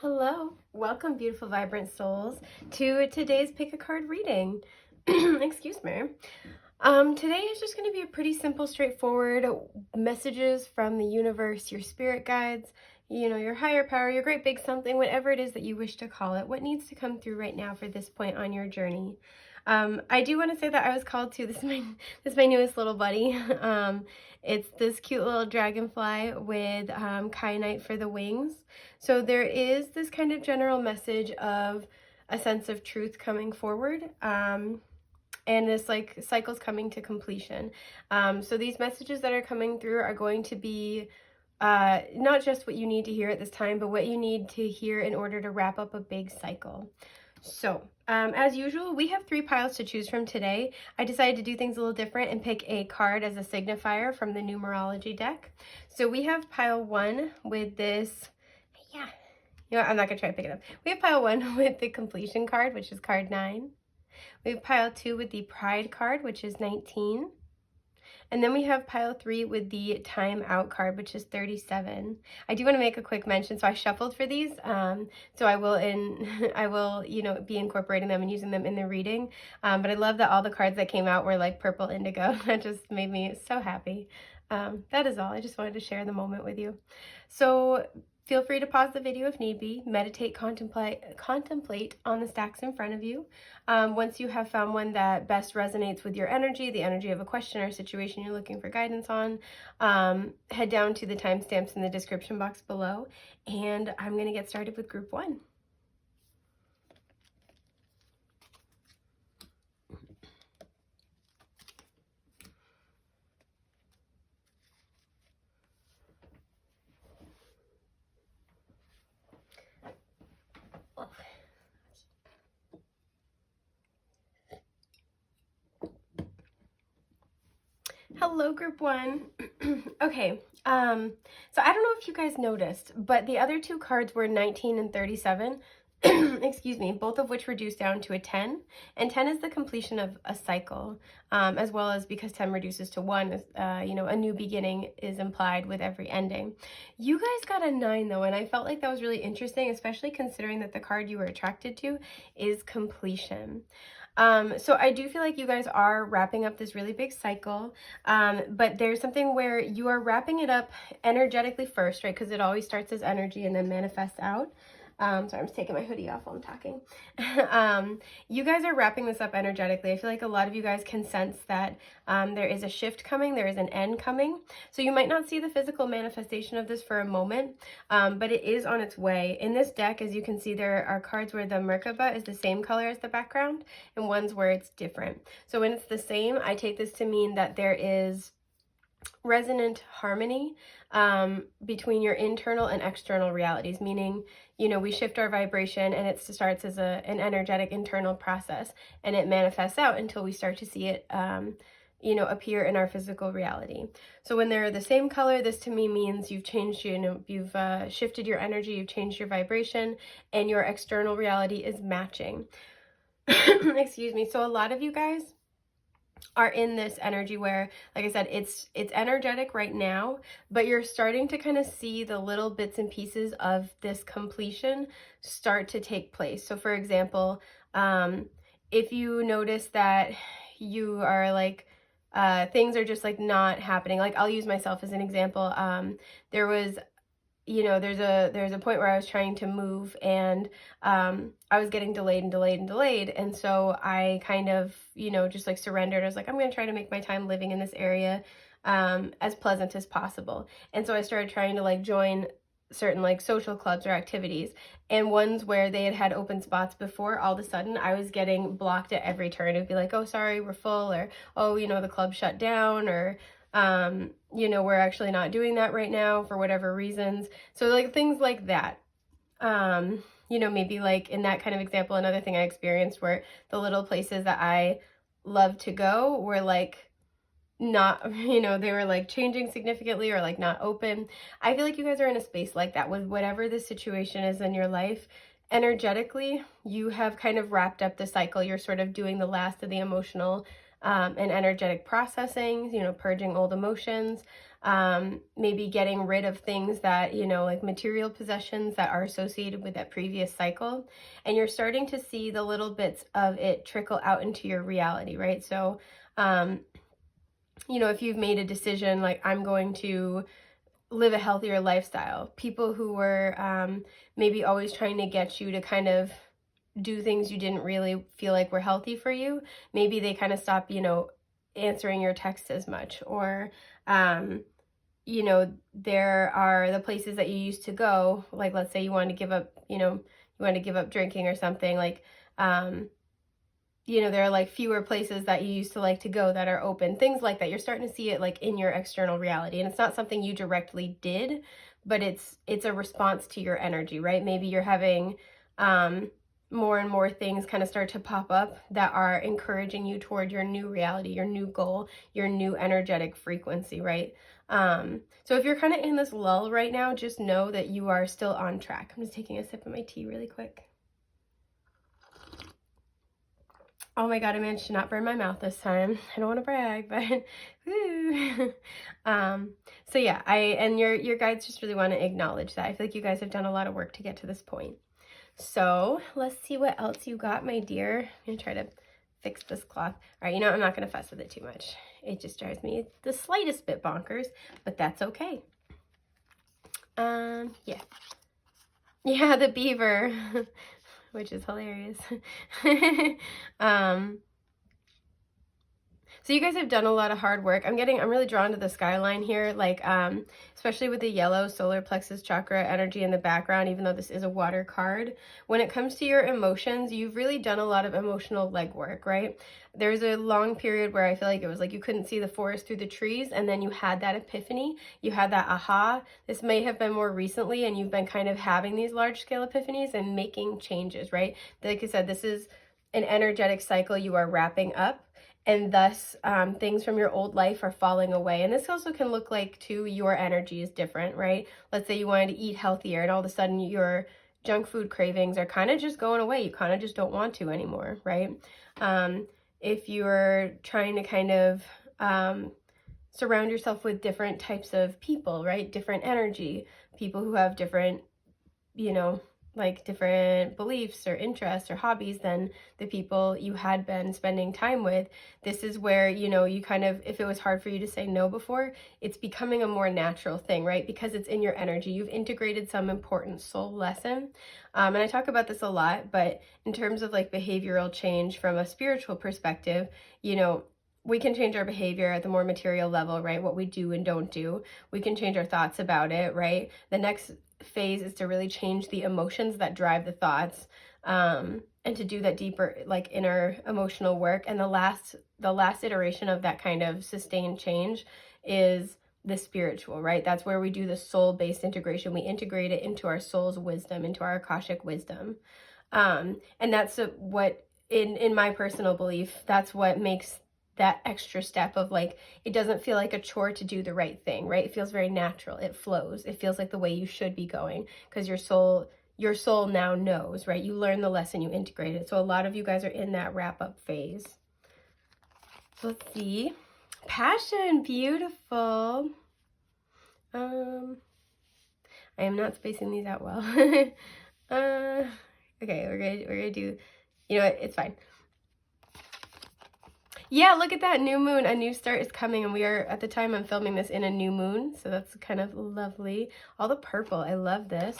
Hello, welcome beautiful vibrant souls to today's pick a card reading. Excuse me. Today is just going to be a pretty simple, straightforward messages from the universe, your spirit guides, your higher power, your great big something, whatever it is that you wish to call it, what needs to come through right now for this point on your journey. I do want to say that I was called to, this is my newest little buddy. It's this cute little dragonfly with kyanite for the wings. So there is this kind of general message of a sense of truth coming forward. And this like cycle's coming to completion. So these messages that are coming through are going to be not just what you need to hear at this time, but what you need to hear in order to wrap up a big cycle. So, as usual, we have 3 piles to choose from today. I decided to do things a little different and pick a card as a signifier from the Numerology deck. So we have pile 1 with this, I'm not going to try to pick it up. We have pile 1 with the completion card, which is card 9. We have pile 2 with the pride card, which is 19. And then we have pile 3 with the time out card, which is 37. I do want to make a quick mention. So I shuffled for these. So I will be incorporating them and using them in the reading. But I love that all the cards that came out were like purple indigo. That just made me so happy. That is all. I just wanted to share the moment with you. So feel free to pause the video if need be, meditate, contemplate on the stacks in front of you. Once you have found one that best resonates with your energy, the energy of a question or situation you're looking for guidance on, head down to the timestamps in the description box below, and I'm going to get started with group 1. Hello, group 1. Okay, so I don't know if you guys noticed, but the other 2 cards were 19 and 37. Excuse me, both of which reduced down to a 10. And 10 is the completion of a cycle, as well as because 10 reduces to 1, a new beginning is implied with every ending. You guys got a 9 though, and I felt like that was really interesting, especially considering that the card you were attracted to is completion. So I do feel like you guys are wrapping up this really big cycle, but there's something where you are wrapping it up energetically first, right? Because it always starts as energy and then manifests out. Sorry, I'm just taking my hoodie off while I'm talking. You guys are wrapping this up energetically. I feel like a lot of you guys can sense that there is a shift coming, there is an end coming. So you might not see the physical manifestation of this for a moment, but it is on its way. In this deck, as you can see, there are cards where the Merkaba is the same color as the background, and ones where it's different. So when it's the same, I take this to mean that there is resonant harmony between your internal and external realities, meaning, we shift our vibration and it starts as an energetic internal process, and it manifests out until we start to see it appear in our physical reality. So when they're the same color, this to me means you've changed, you've shifted your energy, you've changed your vibration, and your external reality is matching. Excuse me. So a lot of you guys are in this energy where, like I said, it's energetic right now, but you're starting to kind of see the little bits and pieces of this completion start to take place. So for example, if you notice that you are like, things are just like not happening, like I'll use myself as an example. There was there's a point where I was trying to move, and I was getting delayed. And so I kind of, just like surrendered. I was like, I'm going to try to make my time living in this area as pleasant as possible. And so I started trying to like join certain like social clubs or activities, and ones where they had open spots before, all of a sudden I was getting blocked at every turn. It would be like, oh, sorry, we're full, or, oh, the club shut down, or we're actually not doing that right now for whatever reasons. So like things like that. Maybe like in that kind of example, another thing I experienced were the little places that I love to go were like not, they were like changing significantly or like not open. I feel like you guys are in a space like that with whatever the situation is in your life. Energetically, you have kind of wrapped up the cycle. You're sort of doing the last of the emotional and energetic processing, purging old emotions. maybe getting rid of things that, you know, like material possessions that are associated with that previous cycle. And you're starting to see the little bits of it trickle out into your reality, right? So, you know, if you've made a decision like, I'm going to live a healthier lifestyle, people who were maybe always trying to get you to kind of do things you didn't really feel like were healthy for you, maybe they kind of stop, you know, answering your texts as much. Or you know, there are the places that you used to go, like let's say you wanted to give up, you know, you wanted to give up drinking or something, like you know, there are like fewer places that you used to like to go that are open, things like that. You're starting to see it like in your external reality, and it's not something you directly did, but it's a response to your energy, right? Maybe you're having more and more things kind of start to pop up that are encouraging you toward your new reality, your new goal, your new energetic frequency, right? So if you're kind of in this lull right now, just know that you are still on track. I'm just taking a sip of my tea really quick. Oh my God, I managed to not burn my mouth this time. I don't want to brag, but woo. So yeah, and your guides just really want to acknowledge that. I feel like you guys have done a lot of work to get to this point. So let's see what else you got, my dear. I'm gonna try to fix this cloth. All right, you know, I'm not gonna fuss with it too much. It just drives me the slightest bit bonkers, but that's okay. Yeah. Yeah, the beaver, which is hilarious. So you guys have done a lot of hard work. I'm really drawn to the skyline here, like, especially with the yellow solar plexus chakra energy in the background, even though this is a water card. When it comes to your emotions, you've really done a lot of emotional legwork, right? There's a long period where I feel like it was like you couldn't see the forest through the trees, and then you had that epiphany, you had that aha. This may have been more recently, and you've been kind of having these large-scale epiphanies and making changes, right? Like I said, this is an energetic cycle you are wrapping up, and thus things from your old life are falling away. And this also can look like too, your energy is different, right? Let's say you wanted to eat healthier, and all of a sudden your junk food cravings are kind of just going away. You kind of just don't want to anymore, right? If you're trying to kind of surround yourself with different types of people, right? Different energy, people who have different, you know, like different beliefs or interests or hobbies than the people you had been spending time with. This is where, you know, you kind of, if it was hard for you to say no before, it's becoming a more natural thing, right? Because it's in your energy. You've integrated some important soul lesson. And I talk about this a lot, but in terms of like behavioral change from a spiritual perspective, you know, we can change our behavior at the more material level, right? What we do and don't do. We can change our thoughts about it, right? The next phase is to really change the emotions that drive the thoughts, and to do that deeper, like inner emotional work. And the last iteration of that kind of sustained change is the spiritual, right? That's where we do the soul-based integration. We integrate it into our soul's wisdom, into our Akashic wisdom. And that's what, in my personal belief, that's what makes that extra step of like, it doesn't feel like a chore to do the right thing, right? It feels very natural. It flows. It feels like the way you should be going, because your soul now knows, right? You learn the lesson, you integrate it. So a lot of you guys are in that wrap up phase. Let's see. Passion, beautiful. I am not spacing these out well. Okay, we're gonna do, you know what, it's fine. Yeah, look at that, new moon. A new start is coming, and we are, at the time I'm filming this, in a new moon, so that's kind of lovely. All the purple, I love this.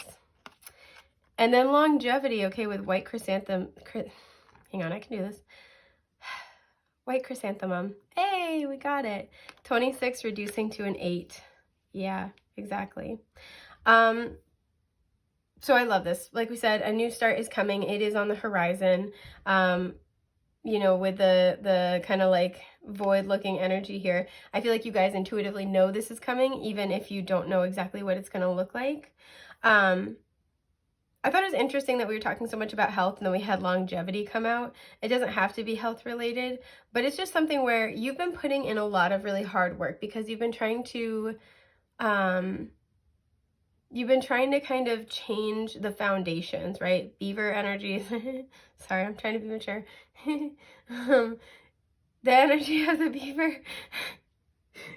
And then longevity, okay, with white chrysanthemum. Hang on, I can do this. White chrysanthemum. Hey, we got it. 26 reducing to an 8. Yeah, exactly. So I love this. Like we said, a new start is coming. It is on the horizon. You know, with the kind of like void looking energy here, I feel like you guys intuitively know this is coming, even if you don't know exactly what it's going to look like. I thought it was interesting that we were talking so much about health, and then we had longevity come out. It doesn't have to be health related, but it's just something where you've been putting in a lot of really hard work, because you've been trying to kind of change the foundations, right? Beaver energy. Sorry, I'm trying to be mature. The energy of the beaver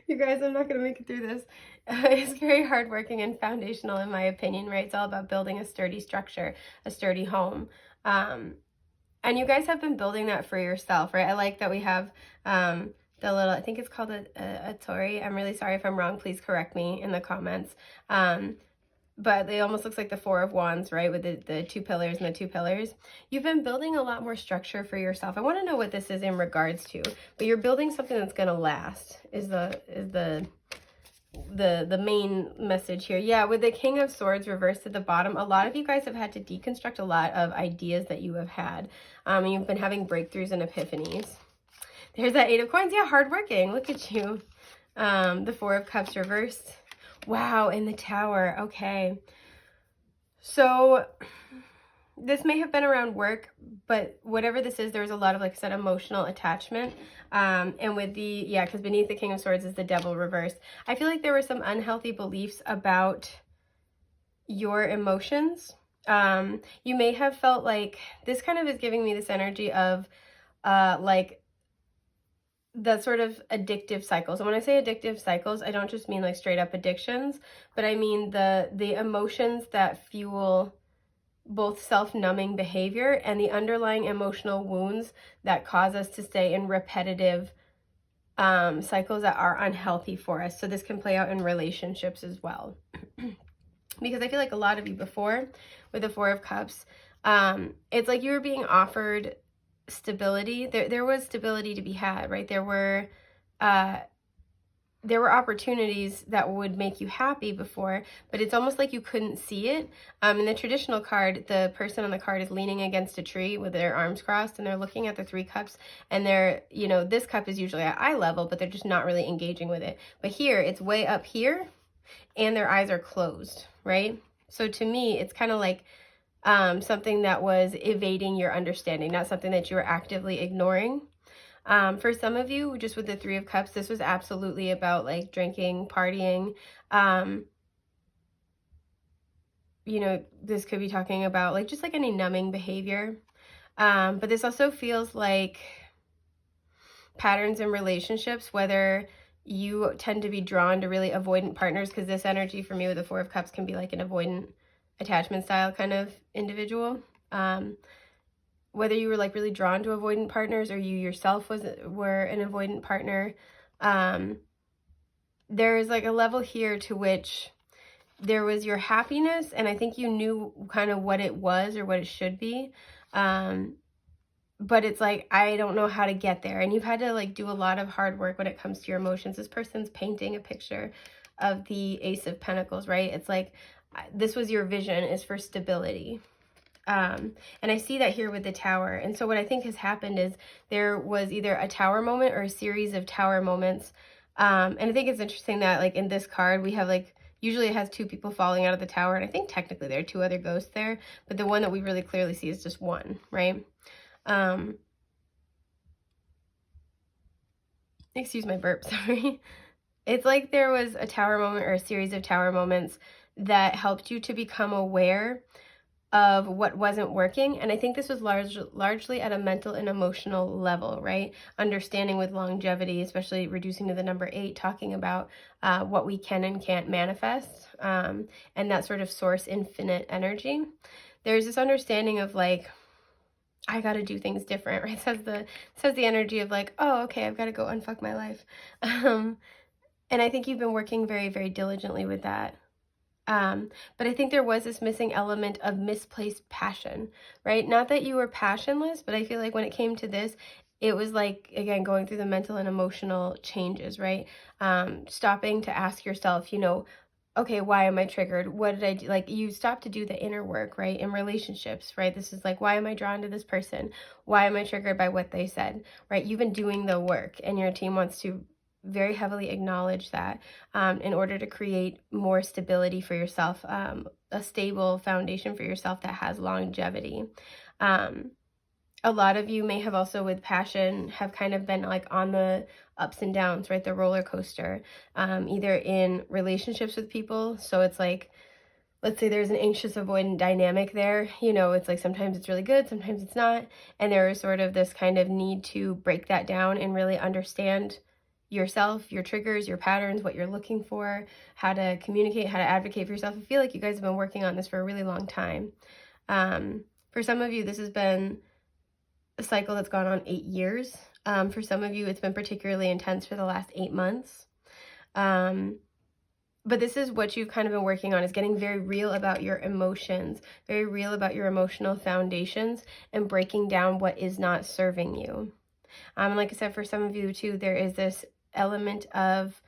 You guys, I'm not going to make it through this. It's very hardworking and foundational in my opinion, right? It's all about building a sturdy structure, a sturdy home. And you guys have been building that for yourself, right? I like that we have the little, I think it's called a Tori. I'm really sorry if I'm wrong. Please correct me in the comments. But it almost looks like the Four of Wands, right? With the two pillars and the two pillars. You've been building a lot more structure for yourself. I want to know what this is in regards to, but you're building something that's going to last is the main message here. Yeah, with the King of Swords reversed at the bottom, a lot of you guys have had to deconstruct a lot of ideas that you have had. And you've been having breakthroughs and epiphanies. There's that Eight of Coins. Yeah, hardworking. Look at you. The Four of Cups reversed. Wow, in the Tower. Okay. So this may have been around work, but whatever this is, there was a lot of, like I said, emotional attachment. And with the, yeah, because beneath the King of Swords is the Devil reversed. I feel like there were some unhealthy beliefs about your emotions. You may have felt like, this kind of is giving me this energy of like the sort of addictive cycles. And when I say addictive cycles, I don't just mean like straight up addictions, but I mean the emotions that fuel both self-numbing behavior and the underlying emotional wounds that cause us to stay in repetitive cycles that are unhealthy for us. So this can play out in relationships as well. Because I feel like a lot of you before, with the Four of Cups, it's like you were being offered stability. There was stability to be had, right? There were opportunities that would make you happy before, but it's almost like you couldn't see it. In the traditional card, the person on the card is leaning against a tree with their arms crossed, and they're looking at the three cups, and they're, you know, this cup is usually at eye level, but they're just not really engaging with it. But here, it's way up here, and their eyes are closed, right? So to me, it's kind of like something that was evading your understanding, not something that you were actively ignoring. For some of you, just with the Three of Cups, this was absolutely about like drinking, partying. You know, this could be talking about like just like any numbing behavior. But this also feels like patterns in relationships, whether you tend to be drawn to really avoidant partners, because this energy for me with the Four of Cups can be like an avoidant attachment style kind of individual. Whether you were like really drawn to avoidant partners or you yourself were an avoidant partner, there is like a level here to which there was your happiness, and I think you knew kind of what it was or what it should be. But it's like, I don't know how to get there. And you've had to like do a lot of hard work when it comes to your emotions. This person's painting a picture of the Ace of Pentacles, right? It's like, this was your vision, is for stability. And I see that here with the Tower. And so what I think has happened is there was either a Tower moment or a series of Tower moments. And I think it's interesting that like in this card, we have like, usually it has two people falling out of the tower. And I think technically there are two other ghosts there, but the one that we really clearly see is just one, right? Excuse my burp, sorry. It's like there was a Tower moment or a series of Tower moments that helped you to become aware of what wasn't working. And I think this was largely at a mental and emotional level, right? Understanding with longevity, especially reducing to the number 8, talking about what we can and can't manifest, and that sort of source infinite energy. There's this understanding of like, I got to do things different, right? It says the energy of like, oh, okay, I've got to go unfuck my life. And I think you've been working very, very diligently with that. But I think there was this missing element of misplaced passion, right? Not that you were passionless, but I feel like when it came to this, it was like, again, going through the mental and emotional changes, right? Stopping to ask yourself, you know, okay, why am I triggered? What did I do? Like, you stop to do the inner work, right? In relationships, right? This is like, why am I drawn to this person? Why am I triggered by what they said, right? You've been doing the work, and your team wants to very heavily acknowledge that in order to create more stability for yourself, a stable foundation for yourself that has longevity. A lot of you may have also with passion have kind of been like on the ups and downs, right? The roller coaster, either in relationships with people. So it's like, let's say there's an anxious avoidant dynamic there, you know, it's like sometimes it's really good, sometimes it's not. And there is sort of this kind of need to break that down and really understand yourself, your triggers, your patterns, what you're looking for, how to communicate, how to advocate for yourself. I feel like you guys have been working on this for a really long time. For some of you, this has been a cycle that's gone on 8 years. For some of you, it's been particularly intense for the last 8 months. But this is what you've kind of been working on, is getting very real about your emotions, very real about your emotional foundations, and breaking down what is not serving you. Like I said, for some of you too, there is this element of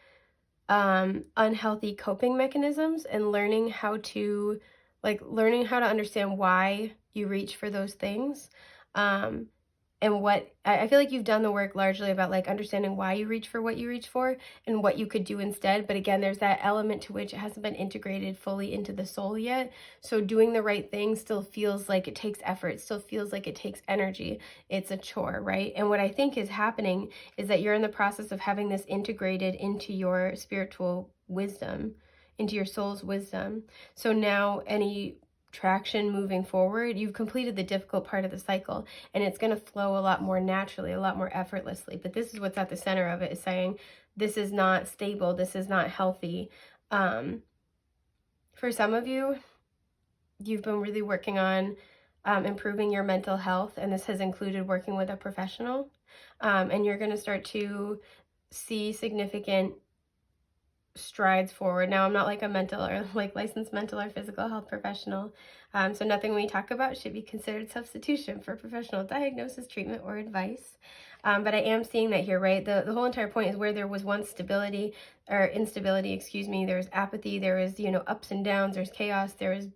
unhealthy coping mechanisms, and learning how to understand why you reach for those things. And what I feel like you've done the work largely about like understanding why you reach for what you reach for and what you could do instead. But again, there's that element to which it hasn't been integrated fully into the soul yet. So doing the right thing still feels like it takes effort, still feels like it takes energy. It's a chore, right? And what I think is happening is that you're in the process of having this integrated into your spiritual wisdom, into your soul's wisdom. So now any traction moving forward, you've completed the difficult part of the cycle, and it's going to flow a lot more naturally, a lot more effortlessly. But this is what's at the center of it, is saying this is not stable, this is not healthy. For some of you, you've been really working on improving your mental health, and this has included working with a professional, and you're going to start to see significant strides forward. Now, I'm not like a mental or like licensed mental or physical health professional, so nothing we talk about should be considered substitution for professional diagnosis, treatment, or advice. But I am seeing that here, right? The whole entire point is where there was once stability or instability, excuse me, there's apathy, there is, ups and downs, there's chaos, there is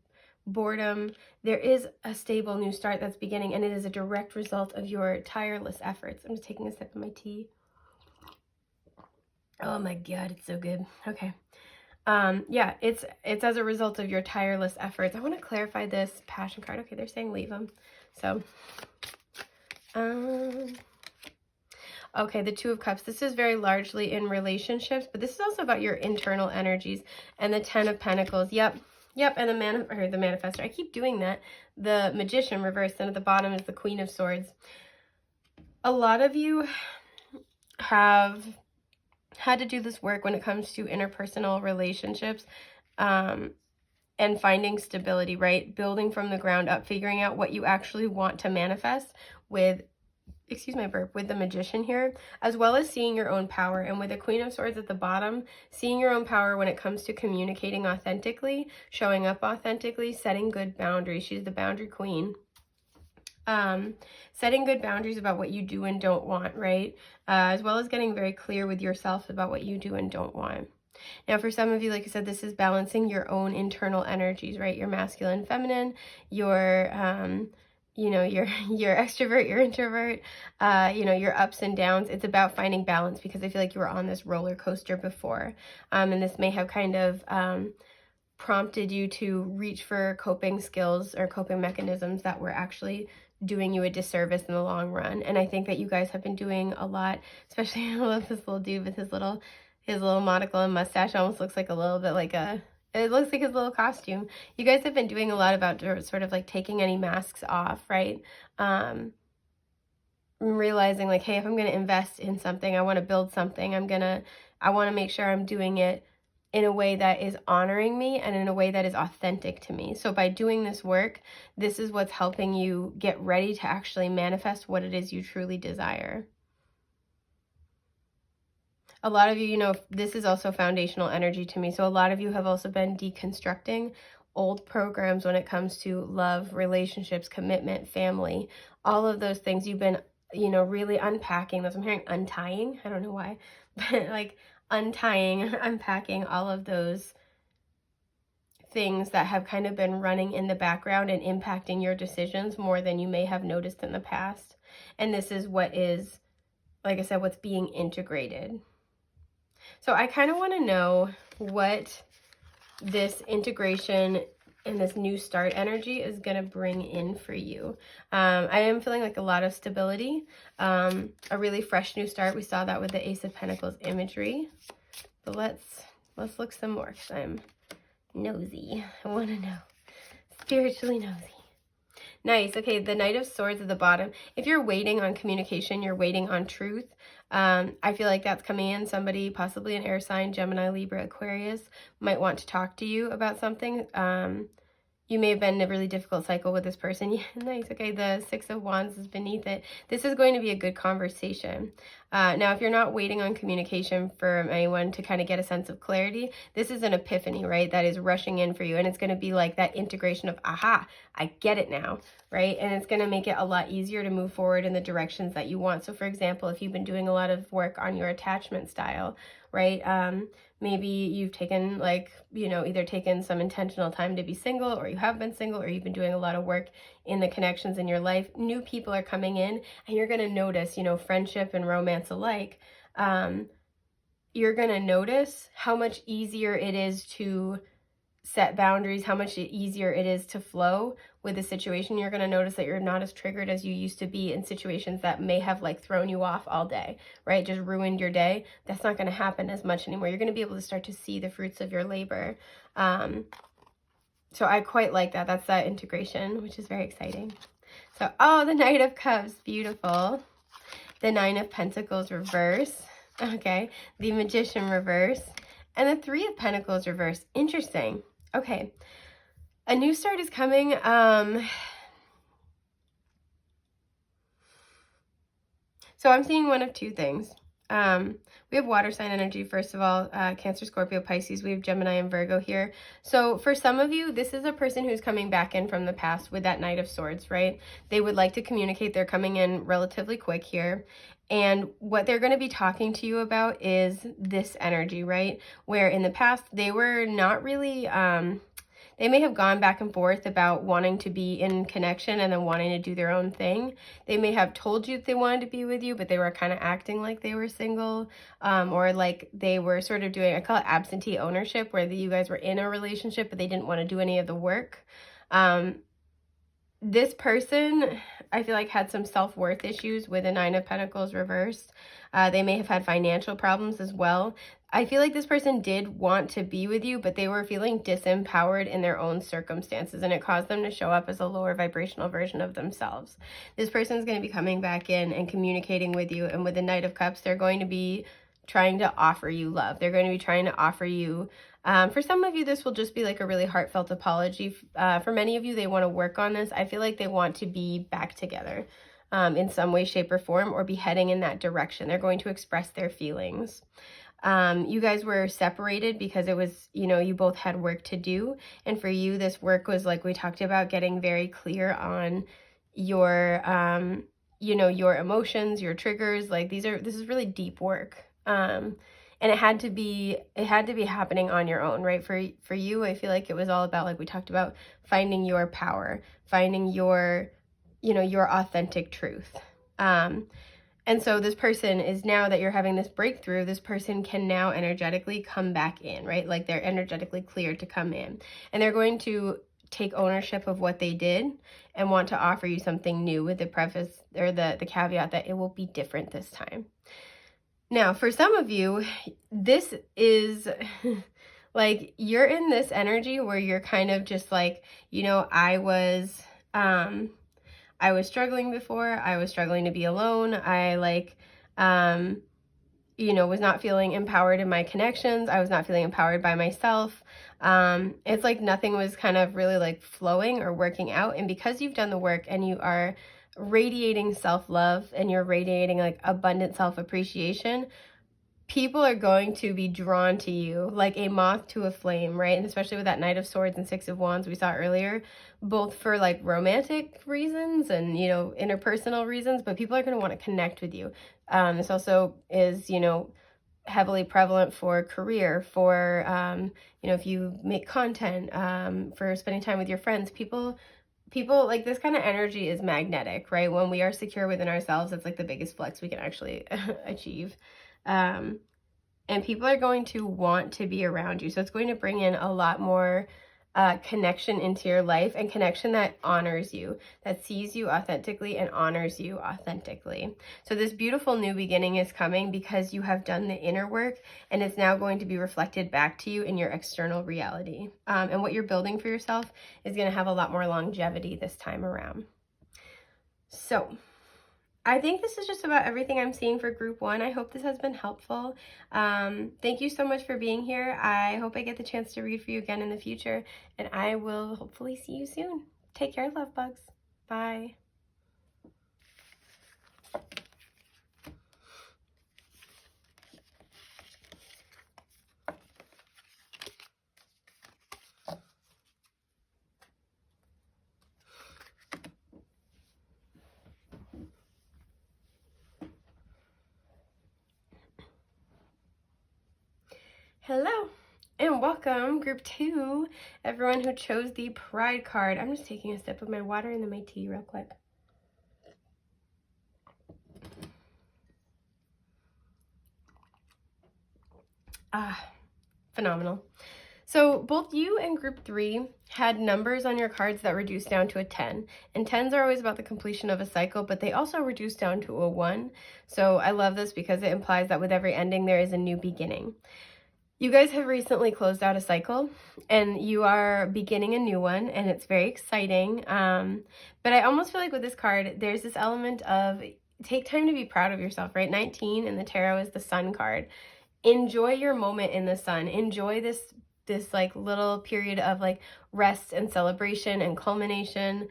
boredom. There is a stable new start that's beginning, and it is a direct result of your tireless efforts. I'm just taking a sip of my tea. Oh my God, it's so good. Okay. Yeah, it's as a result of your tireless efforts. I want to clarify this passion card. Okay, they're saying leave them. So, okay, the Two of Cups. This is very largely in relationships, but this is also about your internal energies. And the Ten of Pentacles. Yep. And the Manifestor. I keep doing that. The Magician reversed, and at the bottom is the Queen of Swords. A lot of you have had to do this work when it comes to interpersonal relationships, and finding stability, right? Building from the ground up, figuring out what you actually want to manifest with, excuse my burp, with the Magician here, as well as seeing your own power. And with the Queen of Swords at the bottom, seeing your own power when it comes to communicating authentically, showing up authentically, setting good boundaries. She's the boundary queen. Setting good boundaries about what you do and don't want, right? As well as getting very clear with yourself about what you do and don't want. Now, for some of you, like I said, this is balancing your own internal energies, right? Your masculine, feminine, your, your extrovert, your introvert, your ups and downs. It's about finding balance, because I feel like you were on this roller coaster before. And this may have kind of, prompted you to reach for coping skills or coping mechanisms that were actually doing you a disservice in the long run. And I think that you guys have been doing a lot, especially I love this little dude with his little monocle and mustache. Almost looks like a little bit like it looks like his little costume. You guys have been doing a lot about sort of like taking any masks off, right? Realizing like, hey, if I'm going to invest in something, I want to build something, I want to make sure I'm doing it in a way that is honoring me and in a way that is authentic to me. So by doing this work, this is what's helping you get ready to actually manifest what it is you truly desire. A lot of you, this is also foundational energy to me. So a lot of you have also been deconstructing old programs when it comes to love, relationships, commitment, family, all of those things. You've been, really unpacking those. I'm hearing untying. I don't know why, but like untying, unpacking all of those things that have kind of been running in the background and impacting your decisions more than you may have noticed in the past. And this is what is, like I said, what's being integrated. So I kind of want to know what this integration and this new start energy is going to bring in for you. I am feeling like a lot of stability, a really fresh new start. We saw that with the Ace of Pentacles imagery. But let's look some more, because I'm nosy. I want to know. Spiritually nosy. Nice. Okay, the Knight of Swords at the bottom. If you're waiting on communication, you're waiting on truth. I feel like that's coming in. Somebody, possibly an air sign, Gemini, Libra, Aquarius, might want to talk to you about something. You may have been in a really difficult cycle with this person. Yeah, nice. Okay, the Six of Wands is beneath it. This is going to be a good conversation. Now, if you're not waiting on communication from anyone to kind of get a sense of clarity, this is an epiphany, right? That is rushing in for you. And it's going to be like that integration of, aha, I get it now, right? And it's going to make it a lot easier to move forward in the directions that you want. So, for example, if you've been doing a lot of work on your attachment style, right? Maybe you've taken, like, you know, either taken some intentional time to be single, or you have been single, or you've been doing a lot of work in the connections in your life. New people are coming in, and you're going to notice, you know, friendship and romance alike. You're going to notice how much easier it is to set boundaries, how much easier it is to flow with the situation. You're going to notice that you're not as triggered as you used to be in situations that may have like thrown you off all day, right? Just ruined your day. That's not going to happen as much anymore. You're going to be able to start to see the fruits of your labor. So I quite like that. That's that integration, which is very exciting. So, oh, the Knight of Cups, beautiful. The Nine of Pentacles reverse. Okay, the Magician reverse. And the Three of Pentacles reverse. Interesting. Okay, a new start is coming. So I'm seeing one of two things. We have water sign energy, first of all, Cancer, Scorpio, Pisces. We have Gemini and Virgo here. So for some of you, this is a person who's coming back in from the past with that Knight of Swords, right? They would like to communicate. They're coming in relatively quick here. And what they're going to be talking to you about is this energy, right? Where in the past, they were not really... they may have gone back and forth about wanting to be in connection and then wanting to do their own thing. They may have told you they wanted to be with you, but they were kind of acting like they were single, or like they were sort of doing, I call it absentee ownership, where you guys were in a relationship, but they didn't want to do any of the work. This person, I feel like, had some self-worth issues with a Nine of Pentacles reversed. They may have had financial problems as well. I feel like this person did want to be with you, but they were feeling disempowered in their own circumstances, and it caused them to show up as a lower vibrational version of themselves. This person is going to be coming back in and communicating with you, and with the Knight of Cups, they're going to be trying to offer you love. They're going to be trying to offer you, for some of you, this will just be like a really heartfelt apology. For many of you, they want to work on this. I feel like they want to be back together in some way, shape, or form, or be heading in that direction. They're going to express their feelings. You guys were separated because it was, you know, you both had work to do. And for you, this work was, like we talked about, getting very clear on your, you know, your emotions, your triggers. Like this is really deep work. And it had to be happening on your own, right? For you, I feel like it was all about, like we talked about, finding your power, finding your, you know, your authentic truth. And so this person is, now that you're having this breakthrough, this person can now energetically come back in, right? Like they're energetically cleared to come in. And they're going to take ownership of what they did and want to offer you something new, with the preface or the caveat that it will be different this time. Now, for some of you, this is like you're in this energy where you're kind of just like, you know, I was struggling before. I was struggling to be alone. I you know, was not feeling empowered in my connections. I was not feeling empowered by myself. It's like nothing was kind of really like flowing or working out. And because you've done the work and you are radiating self-love and you're radiating like abundant self-appreciation, people are going to be drawn to you like a moth to a flame, right? And especially with that Knight of Swords and Six of Wands we saw earlier, both for like romantic reasons and, you know, interpersonal reasons, but people are going to want to connect with you. This also is, you know, heavily prevalent for career, for, you know, if you make content, for spending time with your friends. People like this kind of energy is magnetic, right? When we are secure within ourselves, it's like the biggest flex we can actually achieve. And people are going to want to be around you. So it's going to bring in a lot more connection into your life, and connection that honors you, that sees you authentically and honors you authentically. So this beautiful new beginning is coming because you have done the inner work, and it's now going to be reflected back to you in your external reality. And what you're building for yourself is going to have a lot more longevity this time around. So I think this is just about everything I'm seeing for group 1. I hope this has been helpful. Thank you so much for being here. I hope I get the chance to read for you again in the future, and I will hopefully see you soon. Take care, love bugs. Bye. Hello and welcome, group 2, everyone who chose the Pride card. I'm just taking a sip of my water and then my tea real quick. Phenomenal. So both you and group 3 had numbers on your cards that reduced down to a 10. And 10s are always about the completion of a cycle, but they also reduce down to a 1. So I love this because it implies that with every ending there is a new beginning. You guys have recently closed out a cycle and you are beginning a new one, and it's very exciting. But I almost feel like with this card, there's this element of take time to be proud of yourself, right? 19 in the tarot is the Sun card. Enjoy your moment in the sun. Enjoy this like little period of like rest and celebration and culmination.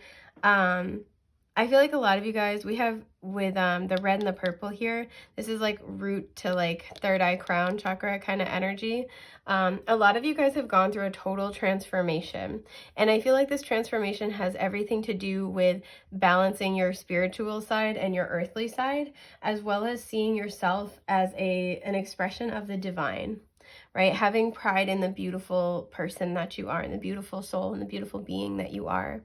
I feel like a lot of you guys, we have with the red and the purple here, this is like root to like third eye crown chakra kind of energy. A lot of you guys have gone through a total transformation, and I feel like this transformation has everything to do with balancing your spiritual side and your earthly side, as well as seeing yourself as an expression of the divine, right? Having pride in the beautiful person that you are, and the beautiful soul and the beautiful being that you are.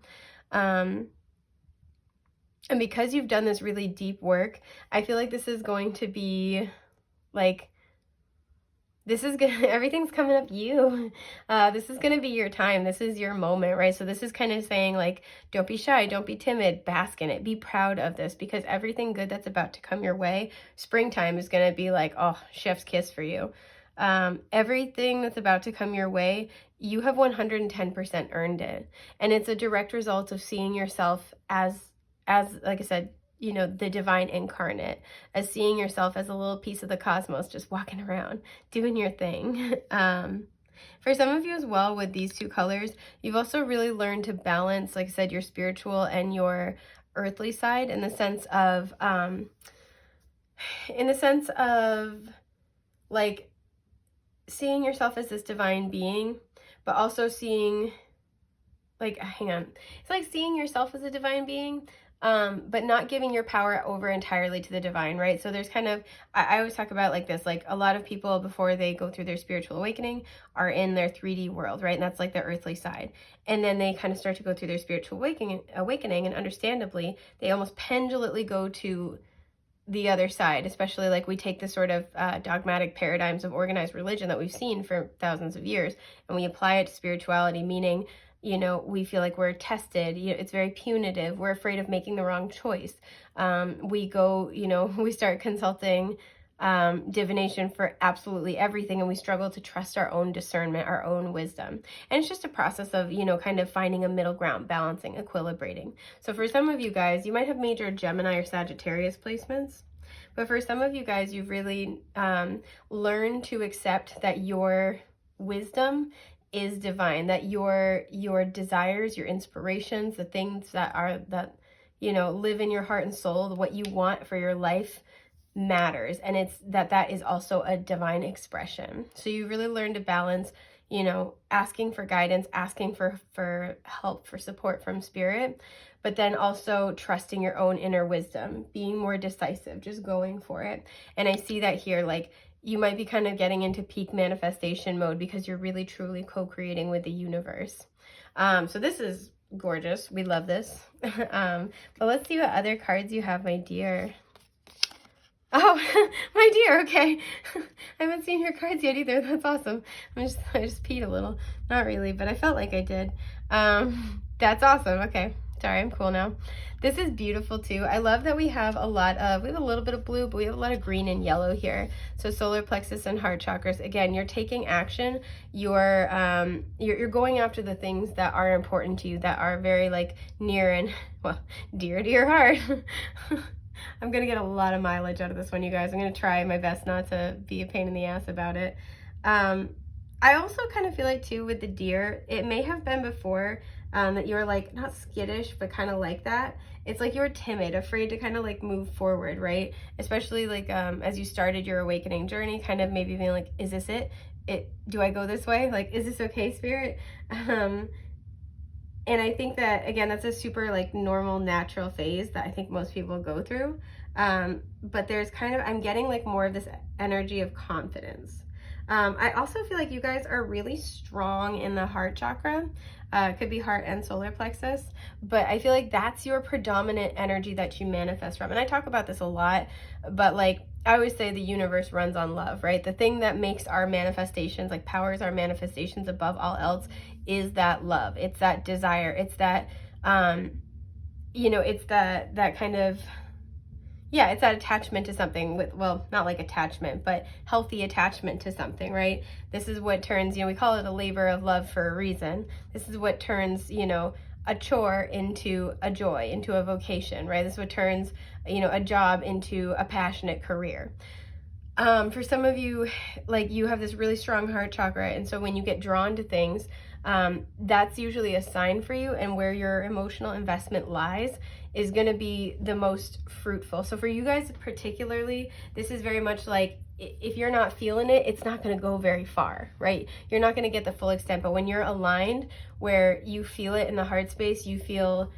And because you've done this really deep work, I feel like this is going to be like, everything's coming up you. This is going to be your time. This is your moment, right? So this is kind of saying like, don't be shy, don't be timid, bask in it, be proud of this, because everything good that's about to come your way, springtime is going to be like, oh, chef's kiss for you. Everything that's about to come your way, you have 110% earned it. And it's a direct result of seeing yourself as like I said, you know, the divine incarnate, as seeing yourself as a little piece of the cosmos, just walking around, doing your thing. For some of you as well, with these two colors, you've also really learned to balance, like I said, your spiritual and your earthly side, in the sense of like seeing yourself as this divine being, but also seeing, like, hang on, it's like seeing yourself as a divine being, but not giving your power over entirely to the divine, right? So there's kind of, I always talk about like this, like a lot of people before they go through their spiritual awakening are in their 3D world, right? And that's like their earthly side. And then they kind of start to go through their spiritual awakening, and understandably, they almost pendulately go to the other side, especially like we take the sort of dogmatic paradigms of organized religion that we've seen for thousands of years, and we apply it to spirituality, meaning, you know, we feel like we're tested, you know, it's very punitive, we're afraid of making the wrong choice. We go, you know, we start consulting divination for absolutely everything, and we struggle to trust our own discernment, our own wisdom. And it's just a process of, you know, kind of finding a middle ground, balancing, equilibrating. So for some of you guys, you might have major Gemini or Sagittarius placements, but for some of you guys, you've really learned to accept that your wisdom is divine, that your desires, your inspirations, the things that you know, live in your heart and soul, what you want for your life matters, and it's that is also a divine expression. So you really learn to balance, you know, asking for guidance, asking for help, for support from spirit, but then also trusting your own inner wisdom, being more decisive, just going for it. And I see that here, like, you might be kind of getting into peak manifestation mode because you're really truly co-creating with the universe. So this is gorgeous. We love this. But let's see what other cards you have, my dear. Oh, my dear, okay. I haven't seen your cards yet either. That's awesome. I just peed a little. Not really, but I felt like I did. That's awesome. Okay. Sorry, I'm cool now. This is beautiful too. I love that we have a little bit of blue, but we have a lot of green and yellow here. So solar plexus and heart chakras. Again, you're taking action. You're going after the things that are important to you, that are very like near and, well, dear to your heart. I'm gonna get a lot of mileage out of this one, you guys. I'm gonna try my best not to be a pain in the ass about it. I also kind of feel like too with the deer, it may have been before that you were like, not skittish, but kind of like that. It's like you were timid, afraid to kind of like move forward, right? Especially like as you started your awakening journey, kind of maybe being like, is this it? Do I go this way? Like, is this okay, spirit? And I think that, again, that's a super like normal, natural phase that I think most people go through. But there's kind of, I'm getting like more of this energy of confidence. I also feel like you guys are really strong in the heart chakra. It could be heart and solar plexus, but I feel like that's your predominant energy that you manifest from. And I talk about this a lot, but like I always say the universe runs on love, right? The thing that makes our manifestations, like powers our manifestations above all else, is that love. It's that desire. It's that, it's that kind of, yeah, it's that attachment to something with, well, not like attachment, but healthy attachment to something, right? This is what turns, we call it a labor of love for a reason. This is what turns, a chore into a joy, into a vocation, right? This is what turns, a job into a passionate career. For some of you, like you have this really strong heart chakra, and so when you get drawn to things, that's usually a sign for you, and where your emotional investment lies is going to be the most fruitful. So for you guys particularly, this is very much like, if you're not feeling it, it's not going to go very far, right? You're not going to get the full extent, but when you're aligned, where you feel it in the heart space, you feel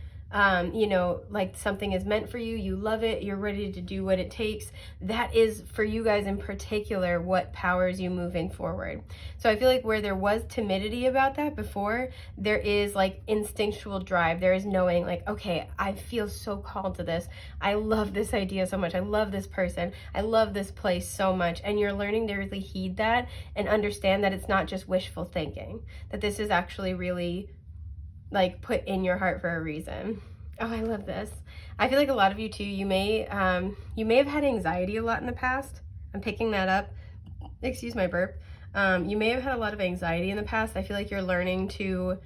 like something is meant for you, you love it, you're ready to do what it takes. That is, for you guys in particular, what powers you moving forward. So I feel like where there was timidity about that before, there is like instinctual drive. There is knowing like, okay, I feel so called to this. I love this idea so much. I love this person. I love this place so much. And you're learning to really heed that and understand that it's not just wishful thinking, that this is actually really like put in your heart for a reason. Oh, I love this. I feel like a lot of you too, you may have had anxiety a lot in the past. I'm picking that up. Excuse my burp. You may have had a lot of anxiety in the past. I feel like you're learning to,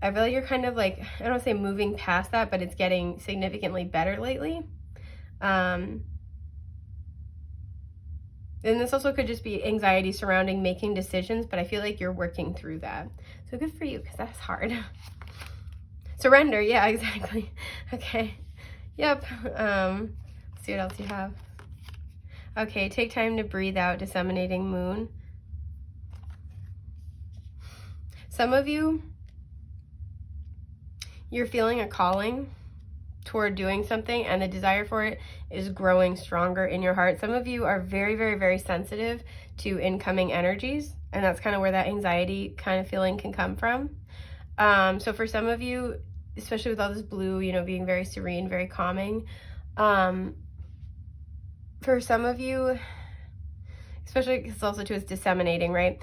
I feel like you're kind of like, I don't want to say moving past that, but it's getting significantly better lately. And this also could just be anxiety surrounding making decisions, but I feel like you're working through that. So good for you, because that's hard. Surrender, yeah, exactly. Okay, yep. Let's see what else you have. Okay, take time to breathe out, disseminating moon. Some of you, you're feeling a calling toward doing something, and the desire for it is growing stronger in your heart. Some of you are very, very, very sensitive to incoming energies, and that's kind of where that anxiety kind of feeling can come from. So for some of you, especially with all this blue, being very serene, very calming, for some of you, especially because also too, it's disseminating, right?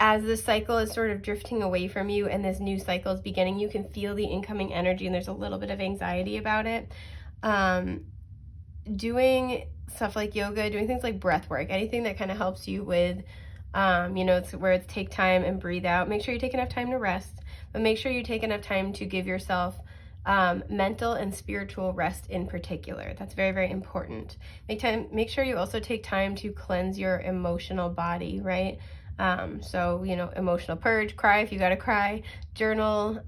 As the cycle is sort of drifting away from you and this new cycle is beginning, you can feel the incoming energy, and there's a little bit of anxiety about it. Doing stuff like yoga, doing things like breath work, anything that kind of helps you with, it's where it's take time and breathe out. Make sure you take enough time to rest, but make sure you take enough time to give yourself mental and spiritual rest in particular. That's very, very important. Make sure you also take time to cleanse your emotional body, right? So, emotional purge, cry if you gotta cry, journal,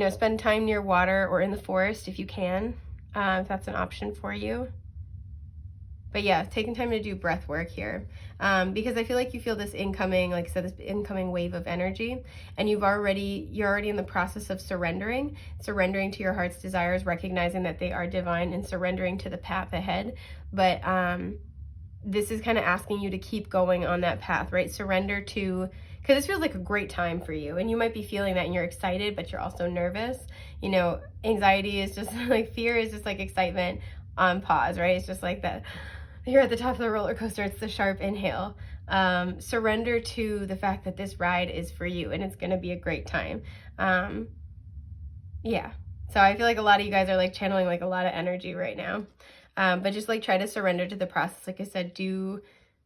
spend time near water or in the forest if you can, if that's an option for you. But yeah, taking time to do breath work here, because I feel like you feel this incoming, like I said, this incoming wave of energy, and you're already in the process of surrendering to your heart's desires, recognizing that they are divine, and surrendering to the path ahead. But, this is kind of asking you to keep going on that path, right? Surrender to because this feels like a great time for you, and you might be feeling that and you're excited, but you're also nervous. You know, anxiety is just like, fear is just like excitement on pause, right? It's just like that. You're at the top of the roller coaster. It's the sharp inhale. Surrender to the fact that this ride is for you and it's going to be a great time. Yeah. So I feel like a lot of you guys are like channeling like a lot of energy right now. But just like try to surrender to the process. Like I said, do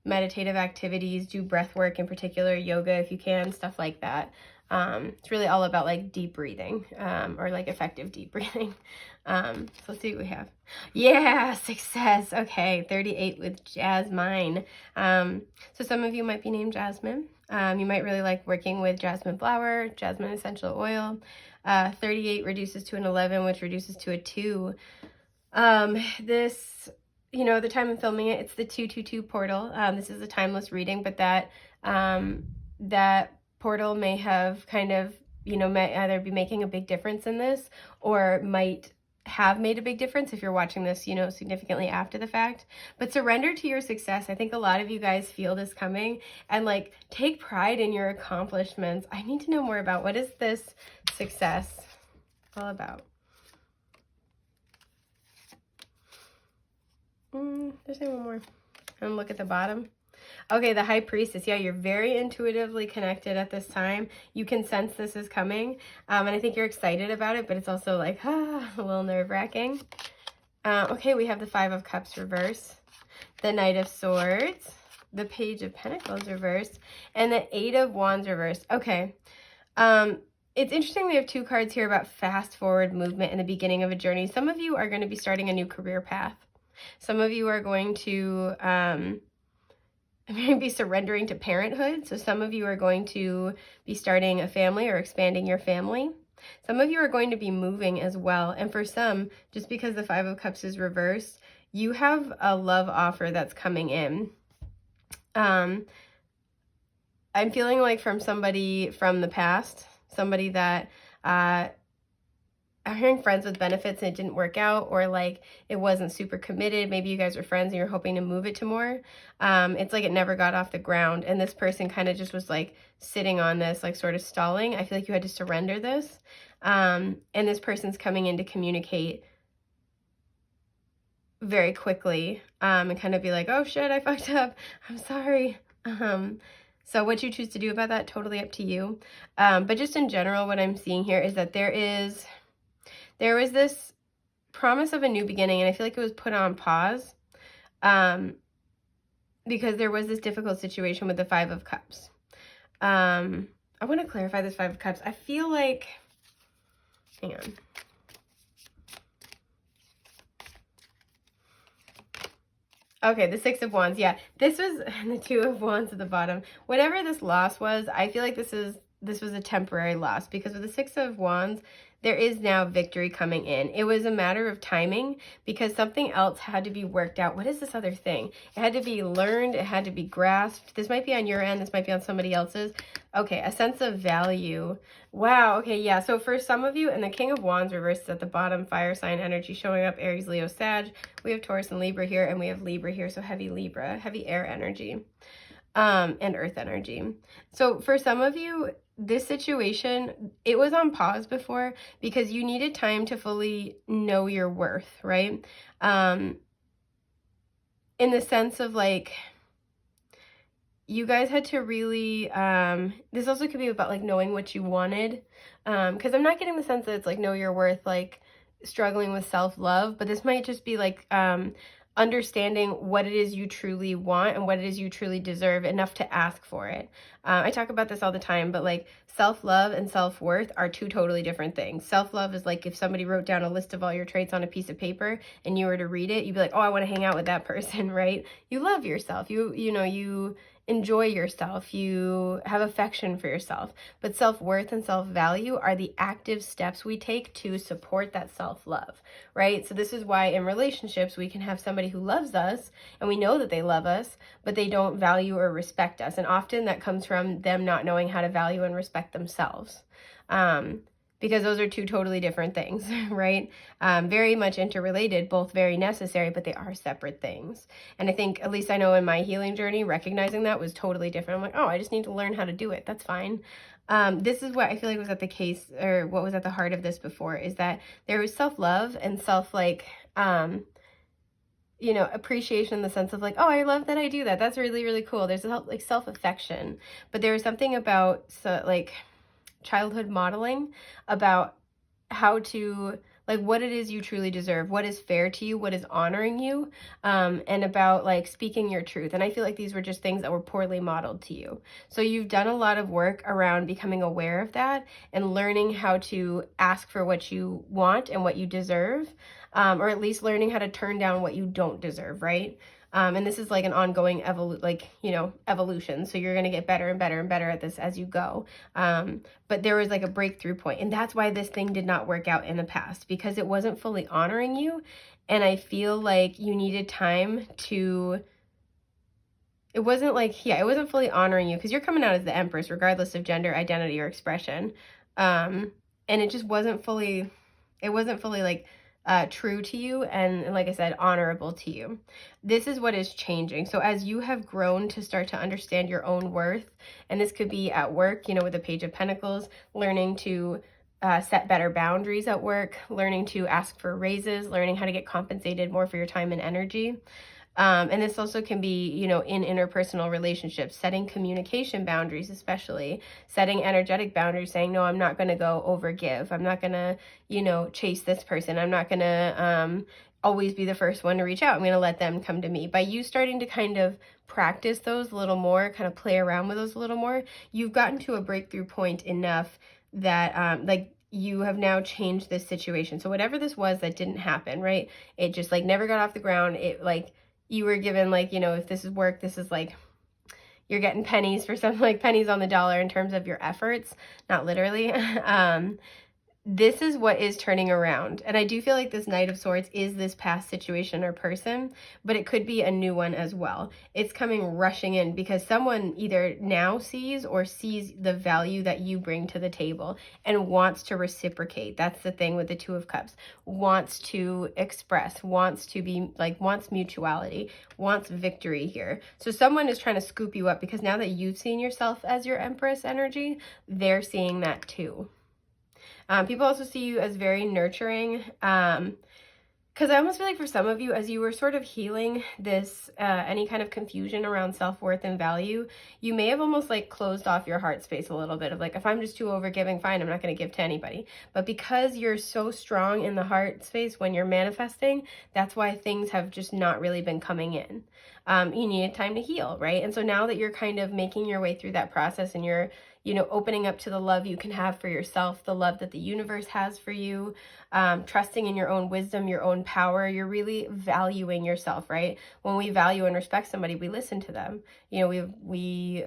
meditative activities, do breath work in particular, yoga if you can, stuff like that. It's really all about like deep breathing, or like effective deep breathing. So let's see what we have. Yeah, success. Okay, 38 with Jasmine. So some of you might be named Jasmine. You might really like working with jasmine flower, jasmine essential oil. 38 reduces to an 11, which reduces to a 2. This, you know, the time I'm filming it, it's the 222 portal. This is a timeless reading, but that portal may have kind of, you know, may either be making a big difference in this, or might have made a big difference if you're watching this, you know, significantly after the fact. But surrender to your success. I think a lot of you guys feel this coming, and like take pride in your accomplishments. I need to know more about what is this success all about. There's one more. And look at the bottom. Okay, the High Priestess. Yeah, you're very intuitively connected at this time. You can sense this is coming. And I think you're excited about it, but it's also like, a little nerve-wracking. Okay, we have the 5 of Cups reversed, the Knight of Swords, the Page of Pentacles reversed, and the 8 of Wands reversed. Okay. It's interesting we have 2 cards here about fast forward movement in the beginning of a journey. Some of you are going to be starting a new career path. Some of you are going to be surrendering to parenthood. So some of you are going to be starting a family or expanding your family. Some of you are going to be moving as well. And for some, just because the 5 of Cups is reversed, you have a love offer that's coming in. I'm feeling like from somebody from the past, somebody that I'm hearing friends with benefits and it didn't work out, or like it wasn't super committed. Maybe you guys were friends and you're hoping to move it to more. It's like it never got off the ground, and this person kind of just was like sitting on this, like sort of stalling. I feel like you had to surrender this. And this person's coming in to communicate very quickly, and kind of be like, oh shit, I fucked up. I'm sorry. So what you choose to do about that, totally up to you. But just in general, what I'm seeing here is that there was this promise of a new beginning, and I feel like it was put on pause because there was this difficult situation with the 5 of Cups. I want to clarify this 5 of Cups. I feel like, hang on. Okay, the 6 of Wands. Yeah, this was the 2 of Wands at the bottom. Whatever this loss was, I feel like this was a temporary loss, because with the 6 of Wands, there is now victory coming in. It was a matter of timing, because something else had to be worked out. What is this other thing? It had to be learned. It had to be grasped. This might be on your end. This might be on somebody else's. Okay, a sense of value. Wow, okay, yeah. So for some of you, and the King of Wands reversed at the bottom, fire sign energy showing up, Aries, Leo, Sag. We have Taurus and Libra here, and we have Libra here, so heavy Libra, heavy air energy, and earth energy. So for some of you, this situation, it was on pause before because you needed time to fully know your worth, right? In the sense of like, you guys had to really, this also could be about like knowing what you wanted. Because I'm not getting the sense that it's like know your worth, like struggling with self-love, but this might just be like, understanding what it is you truly want and what it is you truly deserve enough to ask for it. I talk about this all the time, but like self-love and self-worth are 2 totally different things. Self-love is like if somebody wrote down a list of all your traits on a piece of paper and you were to read it, you'd be like, oh, I want to hang out with that person, right? You love yourself. You know, you enjoy yourself, you have affection for yourself. But self-worth and self-value are the active steps we take to support that self-love, right? So this is why in relationships we can have somebody who loves us and we know that they love us, but they don't value or respect us. And often that comes from them not knowing how to value and respect themselves. because those are two totally different things, right? Very much interrelated, both very necessary, but they are separate things. And I think, at least I know in my healing journey, recognizing that was totally different. I'm like, oh, I just need to learn how to do it. That's fine. This is what I feel like was at the case, or what was at the heart of this before, is that there was self-love and you know, appreciation in the sense of like, oh, I love that I do that. That's really, really cool. There's like self-affection, but there was something about like childhood modeling about how to, like, what it is you truly deserve, what is fair to you, what is honoring you, and about like speaking your truth. And I feel like these were just things that were poorly modeled to you. So you've done a lot of work around becoming aware of that and learning how to ask for what you want and what you deserve, or at least learning how to turn down what you don't deserve, right? And this is like an ongoing evolution. So you're going to get better and better and better at this as you go. But there was like a breakthrough point, and that's why this thing did not work out in the past, because it wasn't fully honoring you. And I feel like you needed time to, it wasn't fully honoring you, because you're coming out as the Empress, regardless of gender, identity, or expression. And it just wasn't fully like, true to you, and like I said, honorable to you. This is what is changing. So as you have grown to start to understand your own worth, and this could be at work, you know, with the Page of Pentacles, learning to set better boundaries at work, learning to ask for raises, learning how to get compensated more for your time and energy. And this also can be, you know, in interpersonal relationships, setting communication boundaries, especially setting energetic boundaries, saying, no, I'm not going to go overgive. I'm not going to, you know, chase this person. I'm not going to always be the first one to reach out. I'm going to let them come to me. By you starting to kind of practice those a little more, kind of play around with those a little more, you've gotten to a breakthrough point enough that like, you have now changed this situation. So whatever this was that didn't happen, right? It just like never got off the ground. It like, you were given like, you know, if this is work, this is like, you're getting pennies for something, like pennies on the dollar in terms of your efforts, not literally. This is what is turning around. And I do feel like this Knight of Swords is this past situation or person, but it could be a new one as well. It's coming rushing in because someone either now sees the value that you bring to the table and wants to reciprocate. That's the thing with the Two of Cups. Wants to express, wants to be like, wants mutuality, wants victory here. So someone is trying to scoop you up because now that you've seen yourself as your Empress energy, they're seeing that too. People also see you as very nurturing, because I almost feel like for some of you, as you were sort of healing this, any kind of confusion around self-worth and value, you may have almost like closed off your heart space a little bit of like, if I'm just too overgiving, fine, I'm not going to give to anybody. But because you're so strong in the heart space when you're manifesting, that's why things have just not really been coming in. You needed time to heal, right? And so now that you're kind of making your way through that process and you're, you know, opening up to the love you can have for yourself, the love that the universe has for you, trusting in your own wisdom, your own power, you're really valuing yourself, right? When we value and respect somebody, we listen to them. You know, we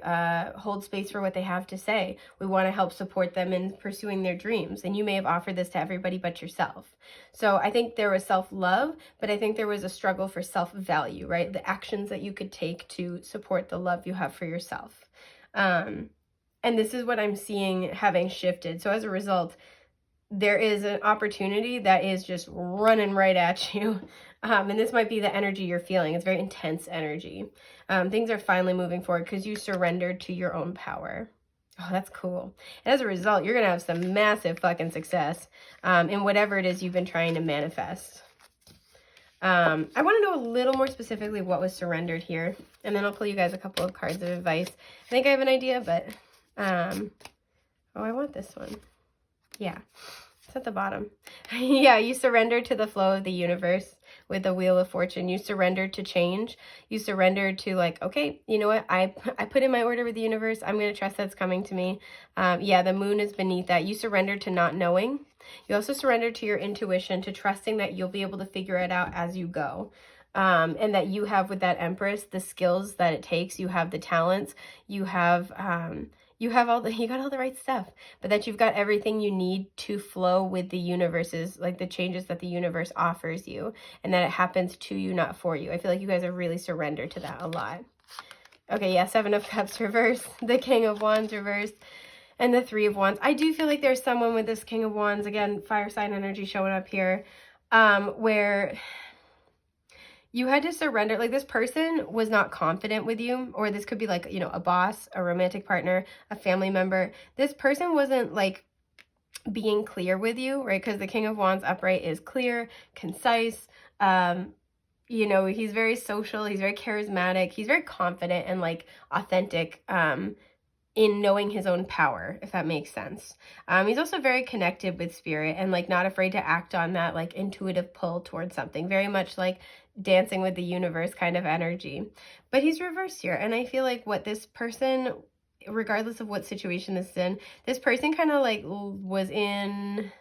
hold space for what they have to say. We want to help support them in pursuing their dreams. And you may have offered this to everybody but yourself. So I think there was self-love, but I think there was a struggle for self-value, right? The actions that you could take to support the love you have for yourself. And this is what I'm seeing having shifted. So as a result, there is an opportunity that is just running right at you. And this might be the energy you're feeling. It's very intense energy. Things are finally moving forward because you surrendered to your own power. Oh, that's cool. And as a result, you're going to have some massive fucking success in whatever it is you've been trying to manifest. I want to know a little more specifically what was surrendered here. And then I'll pull you guys a couple of cards of advice. I think I have an idea, but... oh, I want this one. Yeah, it's at the bottom. Yeah, you surrender to the flow of the universe with the Wheel of Fortune. You surrender to change. You surrender to like, okay, you know what? I put in my order with the universe. I'm going to trust that's coming to me. Yeah, the moon is beneath that. You surrender to not knowing. You also surrender to your intuition, to trusting that you'll be able to figure it out as you go. And that you have with that Empress, the skills that it takes. You have the talents. You have... you got all the right stuff, but that you've got everything you need to flow with the universe's, like the changes that the universe offers you, and that it happens to you, not for you. I feel like you guys have really surrendered to that a lot. Okay, yeah, Seven of Cups reversed, the King of Wands reversed. and the Three of Wands. I do feel like there's someone with this King of Wands, again, fire sign energy showing up here, where you had to surrender. Like, this person was not confident with you, or this could be like, you know, a boss, a romantic partner, a family member. This person wasn't like being clear with you, right? Because the King of Wands upright is clear, concise. You know, he's very social, he's very charismatic, he's very confident and like authentic in knowing his own power, if that makes sense. He's also very connected with spirit and like not afraid to act on that like intuitive pull towards something, very much like dancing with the universe kind of energy. But he's reversed here, and I feel like what this person, regardless of what situation this is in, this person kind of like was in,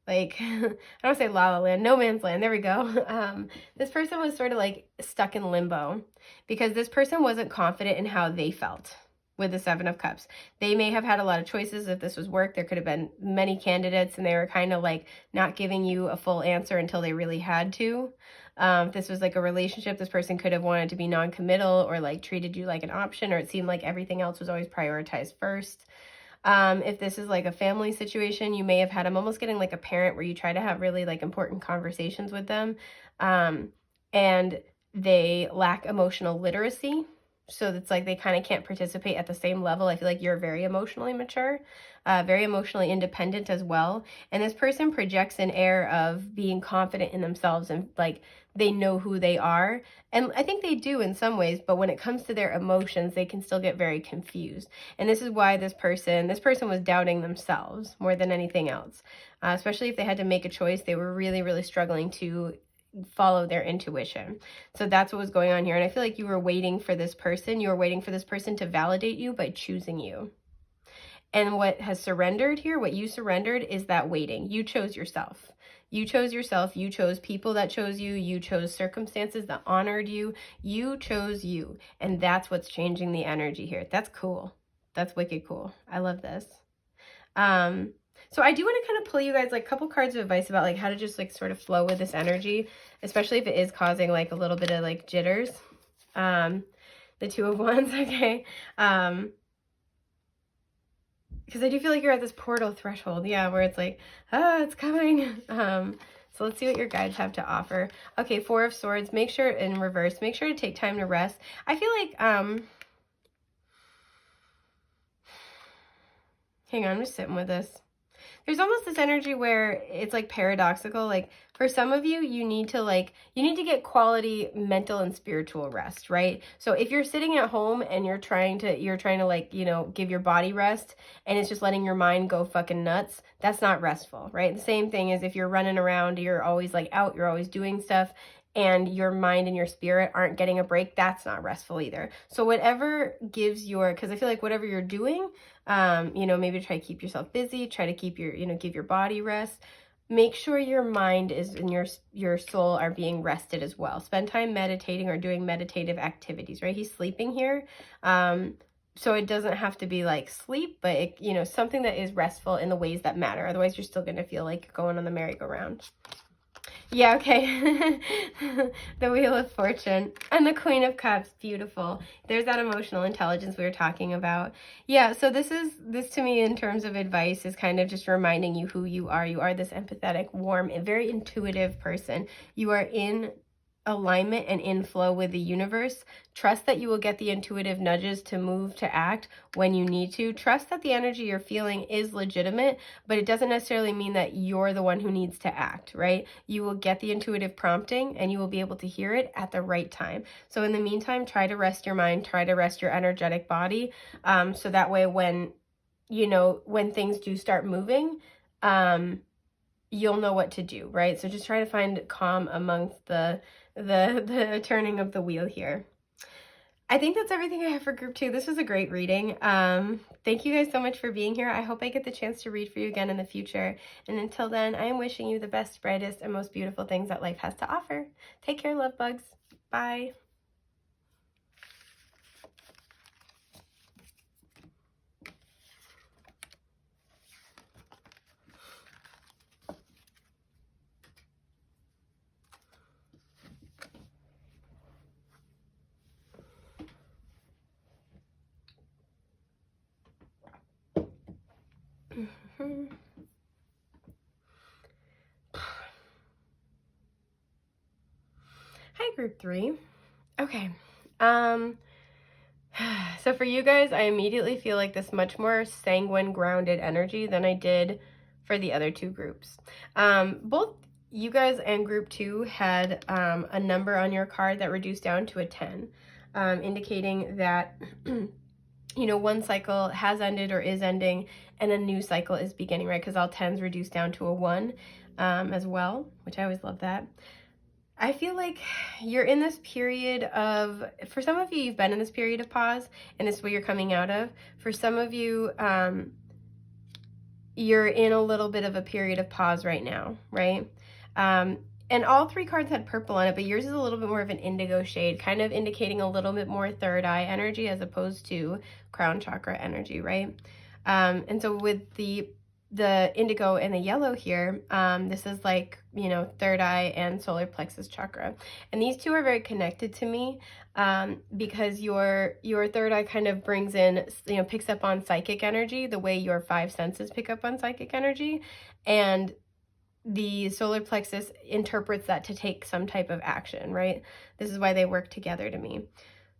like, I don't want to say la la land, no man's land, there we go. This person was sort of like stuck in limbo because this person wasn't confident in how they felt with the Seven of Cups. They may have had a lot of choices. If this was work, there could have been many candidates, and they were kind of like not giving you a full answer until they really had to. If this was like a relationship, this person could have wanted to be non-committal or like treated you like an option, or it seemed like everything else was always prioritized first. If this is like a family situation, you may have had, I'm almost getting like a parent where you try to have really like important conversations with them, and they lack emotional literacy. So it's like they kind of can't participate at the same level. I feel like you're very emotionally mature, very emotionally independent as well. And this person projects an air of being confident in themselves and like they know who they are. And I think they do in some ways, but when it comes to their emotions, they can still get very confused. And this is why this person was doubting themselves more than anything else. Especially if they had to make a choice, they were really, really struggling to follow their intuition. So that's what was going on here. And I feel like you were waiting for this person. You were waiting for this person to validate you by choosing you. And what has surrendered here, what you surrendered is that waiting. You chose yourself. You chose yourself. You chose people that chose you. You chose circumstances that honored you. You chose you. And that's what's changing the energy here. That's cool. That's wicked cool. I love this. So I do want to kind of pull you guys like a couple cards of advice about like how to just like sort of flow with this energy, especially if it is causing like a little bit of like jitters. The Two of Wands, okay. Because I do feel like you're at this portal threshold, yeah, where it's like, it's coming. So let's see what your guides have to offer. Okay, Four of Swords, make sure in reverse, make sure to take time to rest. I feel like, hang on, I'm just sitting with this. There's almost this energy where it's like paradoxical. Like for some of you, you need to get quality mental and spiritual rest, right? So if you're sitting at home and you're trying to like, you know, give your body rest and it's just letting your mind go fucking nuts, that's not restful, right? The same thing is if you're running around, you're always like out, you're always doing stuff, and your mind and your spirit aren't getting a break, that's not restful either. So whatever gives because I feel like whatever you're doing, you know, maybe try to keep yourself busy, try to keep your, you know, give your body rest. Make sure your mind is and your soul are being rested as well. Spend time meditating or doing meditative activities, right? He's sleeping here. So it doesn't have to be like sleep, but it, you know, something that is restful in the ways that matter. Otherwise, you're still going to feel like you're going on the merry-go-round. Yeah, okay. The Wheel of Fortune and the Queen of Cups. Beautiful. There's that emotional intelligence we were talking about. Yeah, so this to me in terms of advice is kind of just reminding you who you are. You are this empathetic, warm, and very intuitive person. You are in alignment and in flow with the universe. Trust that you will get the intuitive nudges to move, to act when you need to. Trust that the energy you're feeling is legitimate, but it doesn't necessarily mean that you're the one who needs to act, right? You will get the intuitive prompting and you will be able to hear it at the right time. So in the meantime, try to rest your mind, try to rest your energetic body. So that way when, you know, when things do start moving, you'll know what to do, right? So just try to find calm amongst the turning of the wheel here. I think that's everything I have for group 2. This was a great reading. Thank you guys so much for being here. I hope I get the chance to read for you again in the future. And until then, I am wishing you the best, brightest, and most beautiful things that life has to offer. Take care, love bugs. Bye. Hi, group 3. Okay. So for you guys, I immediately feel like this much more sanguine, grounded energy than I did for the other two groups. Both you guys and group 2 had a number on your card that reduced down to a 10, indicating that you know, one cycle has ended or is ending and a new cycle is beginning, right? Because all 10s reduce down to a 1 as well, which I always love that. I feel like you're in this period of, for some of you, you've been in this period of pause, and this is what you're coming out of. For some of you, you're in a little bit of a period of pause right now, right? And all 3 cards had purple on it, but yours is a little bit more of an indigo shade, kind of indicating a little bit more third eye energy as opposed to crown chakra energy, right? And so with the indigo and the yellow here, this is like, you know, third eye and solar plexus chakra. And these two are very connected to me because your third eye kind of brings in, you know, picks up on psychic energy the way your 5 senses pick up on psychic energy. And the solar plexus interprets that to take some type of action, right? This is why they work together to me.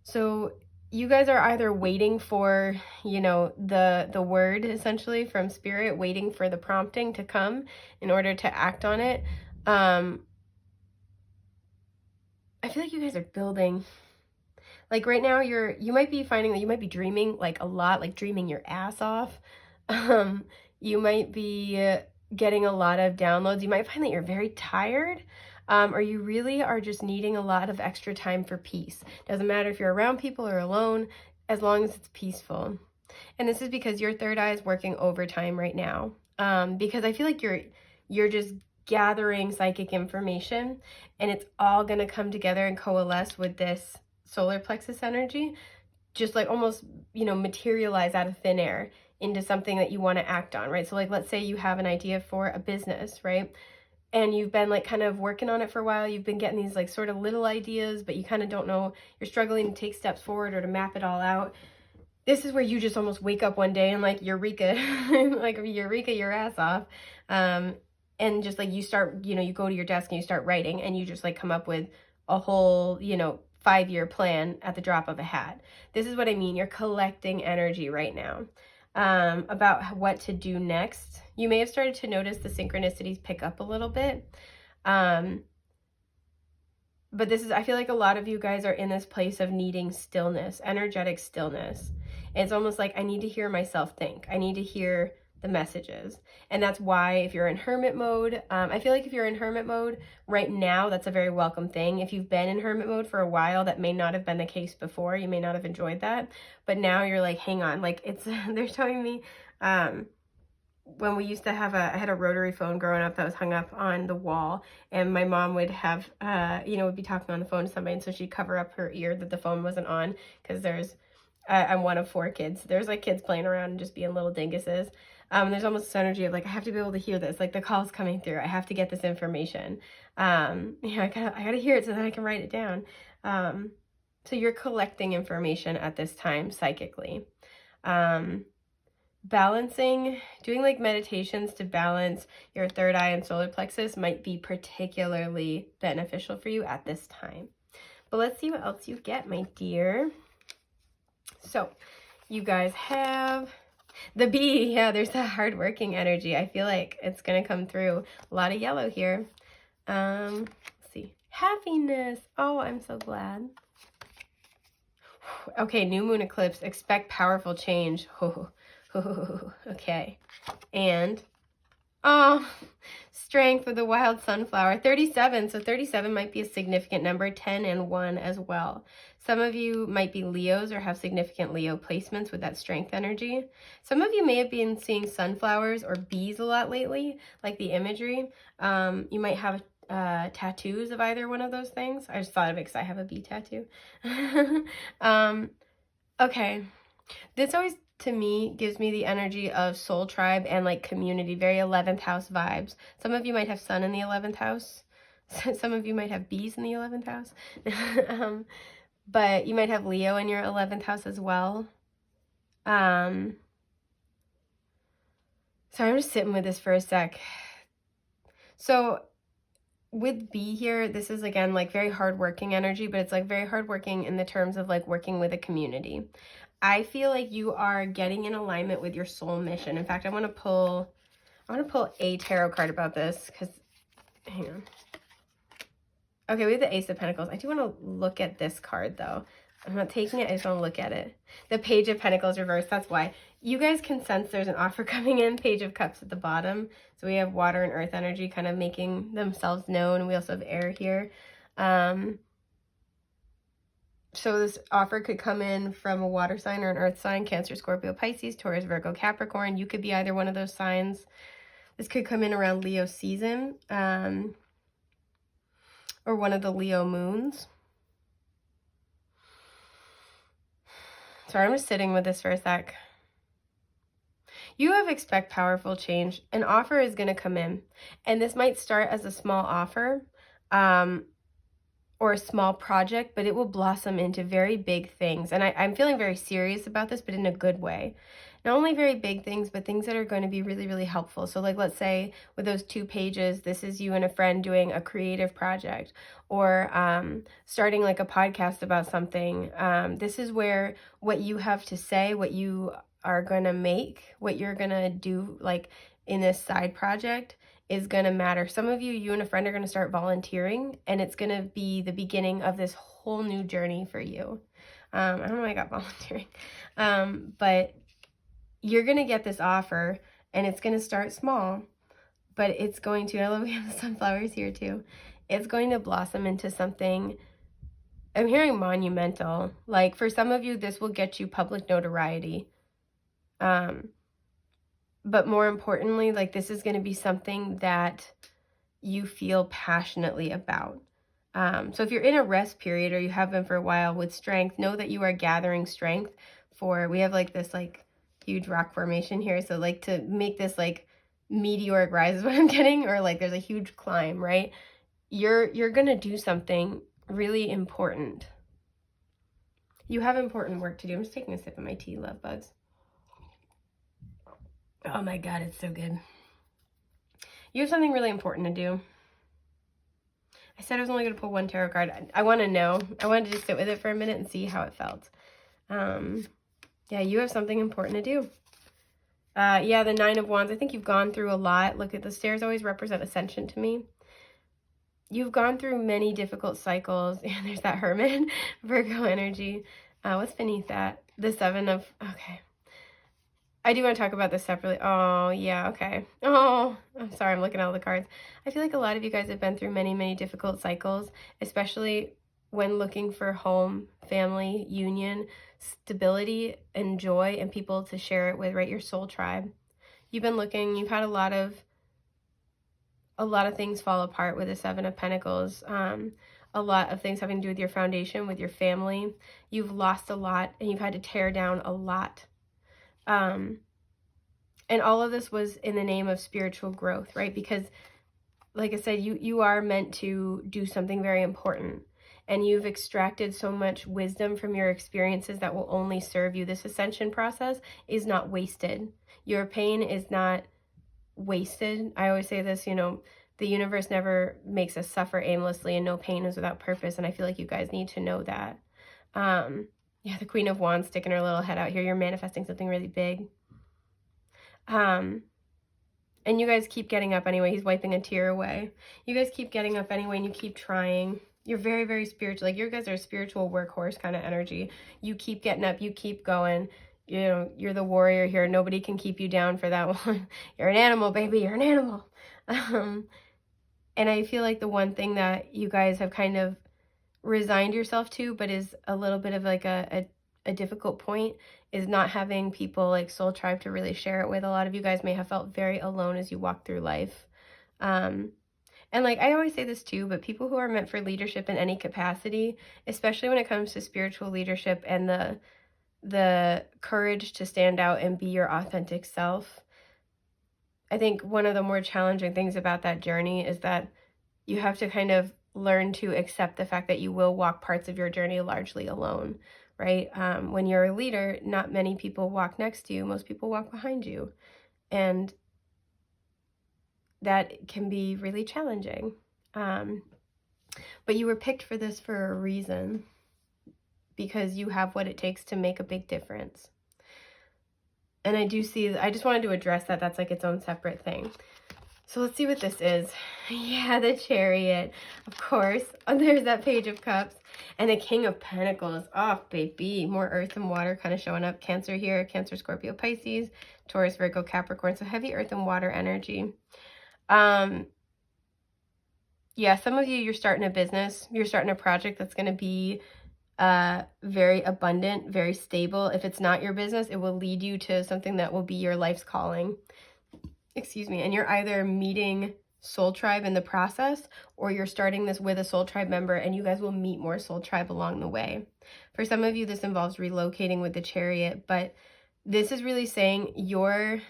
So you guys are either waiting for, you know, the word essentially from spirit, waiting for the prompting to come in order to act on it. I feel like you guys are building. Like right now you might be finding that you might be dreaming like a lot, like dreaming your ass off. You might be getting a lot of downloads. You might find that you're very tired. Or you really are just needing a lot of extra time for peace. Doesn't matter if you're around people or alone, as long as it's peaceful. And this is because your third eye is working overtime right now. Because I feel like you're just gathering psychic information, and it's all gonna come together and coalesce with this solar plexus energy, just like almost, you know, materialize out of thin air into something that you want to act on, right? So like, let's say you have an idea for a business, right? And you've been like kind of working on it for a while. You've been getting these like sort of little ideas, but you kind of don't know, you're struggling to take steps forward or to map it all out. This is where you just almost wake up one day and like eureka, like eureka your ass off. And just like you start, you know, you go to your desk and you start writing and you just like come up with a whole, you know, 5-year plan at the drop of a hat. This is what I mean. You're collecting energy right now about what to do next. You may have started to notice the synchronicities pick up a little bit. But this is, I feel like a lot of you guys are in this place of needing stillness, energetic stillness. And it's almost like I need to hear myself think. I need to hear the messages. And that's why if you're in hermit mode, I feel like if you're in hermit mode right now, that's a very welcome thing. If you've been in hermit mode for a while, that may not have been the case before. You may not have enjoyed that. But now you're like, hang on, like it's, they're showing me, when we used to have I had a rotary phone growing up that was hung up on the wall, and my mom would have, you know, would be talking on the phone to somebody, and so she'd cover up her ear that the phone wasn't on, because there's, I'm one of 4 kids. There's like kids playing around and just being little dinguses. There's almost this energy of like, I have to be able to hear this, like the call's coming through. I have to get this information. You know, I gotta hear it so that I can write it down. So you're collecting information at this time psychically. Balancing, doing like meditations to balance your third eye and solar plexus might be particularly beneficial for you at this time. But let's see what else you get, my dear. So you guys have the bee. Yeah, there's that hardworking energy. I feel like it's going to come through. A lot of yellow here. Let's see. Happiness. Oh, I'm so glad. Okay, new moon eclipse. Expect powerful change. Oh, okay. And, oh, strength with the wild sunflower. 37. So 37 might be a significant number. 10 and 1 as well. Some of you might be Leos or have significant Leo placements with that strength energy. Some of you may have been seeing sunflowers or bees a lot lately, like the imagery. You might have tattoos of either one of those things. I just thought of it because I have a bee tattoo. Okay. This always, to me, gives me the energy of soul tribe and like community, very 11th house vibes. Some of you might have sun in the 11th house. Some of you might have bees in the 11th house. But you might have Leo in your 11th house as well. So I'm just sitting with this for a sec. So with B here, this is again like very hardworking energy, but it's like very hardworking in the terms of like working with a community. I feel like you are getting in alignment with your soul mission. In fact, I want to pull a tarot card about this because, hang on. Okay, we have the Ace of Pentacles. I do want to look at this card though. I'm not taking it, I just want to look at it. The Page of Pentacles reversed, that's why. You guys can sense there's an offer coming in. Page of Cups at the bottom. So we have water and earth energy kind of making themselves known. We also have air here. So this offer could come in from a water sign or an earth sign, Cancer, Scorpio, Pisces, Taurus, Virgo, Capricorn. You could be either one of those signs. This could come in around Leo season, or one of the Leo moons. Sorry, I'm just sitting with this for a sec. You have expect powerful change. An offer is going to come in, and this might start as a small offer or a small project, but it will blossom into very big things. And I'm feeling very serious about this, but in a good way. Not only very big things, but things that are going to be really, really helpful. So like, let's say with those 2 pages, this is you and a friend doing a creative project, or starting like a podcast about something. This is where what you have to say, what you are going to make, what you're going to do like in this side project is going to matter. Some of you and a friend are going to start volunteering, and it's going to be the beginning of this whole new journey for you. I don't know why I got volunteering, but you're going to get this offer, and it's going to start small, but it's going to, I love we have the sunflowers here too. It's going to blossom into something, I'm hearing monumental. Like for some of you, this will get you public notoriety. But more importantly, like this is going to be something that you feel passionately about. So if you're in a rest period, or you have been for a while with strength, know that you are gathering strength for, we have like this like huge rock formation here. So like to make this like meteoric rise is what I'm getting, or like there's a huge climb, right? You're going to do something really important. You have important work to do. I'm just taking a sip of my tea, love bugs. Oh my God, it's so good. You have something really important to do. I said I was only going to pull 1 tarot card. I want to know. I wanted to just sit with it for a minute and see how it felt. Yeah, you have something important to do. Yeah, the 9 of Wands. I think you've gone through a lot. Look at the stairs always represent ascension to me. You've gone through many difficult cycles. And there's that Hermit, Virgo energy. What's beneath that? The 7 of, okay. I do want to talk about this separately. Oh, yeah, okay. Oh, I'm sorry, I'm looking at all the cards. I feel like a lot of you guys have been through many, many difficult cycles, especially when looking for home, family, union, stability, and joy, and people to share it with, right? Your soul tribe. You've been looking, you've had a lot of things fall apart with the 7 of Pentacles. A lot of things having to do with your foundation, with your family. You've lost a lot, and you've had to tear down a lot. And all of this was in the name of spiritual growth, right? Because like I said, you are meant to do something very important, and you've extracted so much wisdom from your experiences that will only serve you. This ascension process is not wasted. Your pain is not wasted. I always say this, you know, the universe never makes us suffer aimlessly, and no pain is without purpose. And I feel like you guys need to know that. Yeah, the Queen of Wands sticking her little head out here. You're manifesting something really big. And you guys keep getting up anyway. He's wiping a tear away. You guys keep getting up anyway, and you keep trying. You're very, very spiritual. Like, you guys are a spiritual workhorse kind of energy. You keep getting up. You keep going. You know, you're the warrior here. Nobody can keep you down for that one. You're an animal, baby. You're an animal. And I feel like the one thing that you guys have kind of resigned yourself to, but is a little bit of like a difficult point, is not having people like soul tribe to really share it with. A lot of you guys may have felt very alone as you walk through life. And like I always say this too, but people who are meant for leadership in any capacity, especially when it comes to spiritual leadership and the courage to stand out and be your authentic self, I think one of the more challenging things about that journey is that you have to kind of learn to accept the fact that you will walk parts of your journey largely alone, right? When you're a leader, not many people walk next to you. Most people walk behind you. And that can be really challenging. But you were picked for this for a reason, because you have what it takes to make a big difference. And I do see, I just wanted to address that. That's like its own separate thing. So let's see what this is. Yeah, the Chariot, of course. Oh, there's that Page of Cups. And the King of Pentacles. Oh, baby. More earth and water kind of showing up. Cancer here. Cancer, Scorpio, Pisces. Taurus, Virgo, Capricorn. So heavy earth and water energy. Yeah, some of you, you're starting a business. You're starting a project that's going to be very abundant, very stable. If it's not your business, it will lead you to something that will be your life's calling. Excuse me. And you're either meeting soul tribe in the process, or you're starting this with a soul tribe member and you guys will meet more soul tribe along the way. For some of you, this involves relocating with the Chariot, but this is really saying your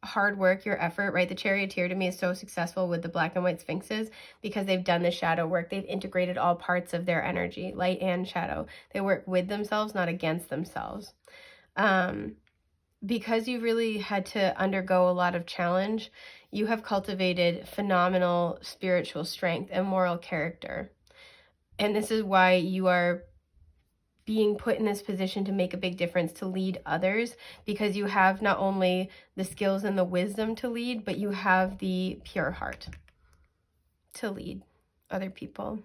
hard work, your effort, right? The Charioteer to me is so successful with the black and white sphinxes because they've done the shadow work. They've integrated all parts of their energy, light and shadow. They work with themselves, not against themselves. Because you've really had to undergo a lot of challenge, you have cultivated phenomenal spiritual strength and moral character. And this is why you are being put in this position to make a big difference, to lead others, because you have not only the skills and the wisdom to lead, but you have the pure heart to lead other people.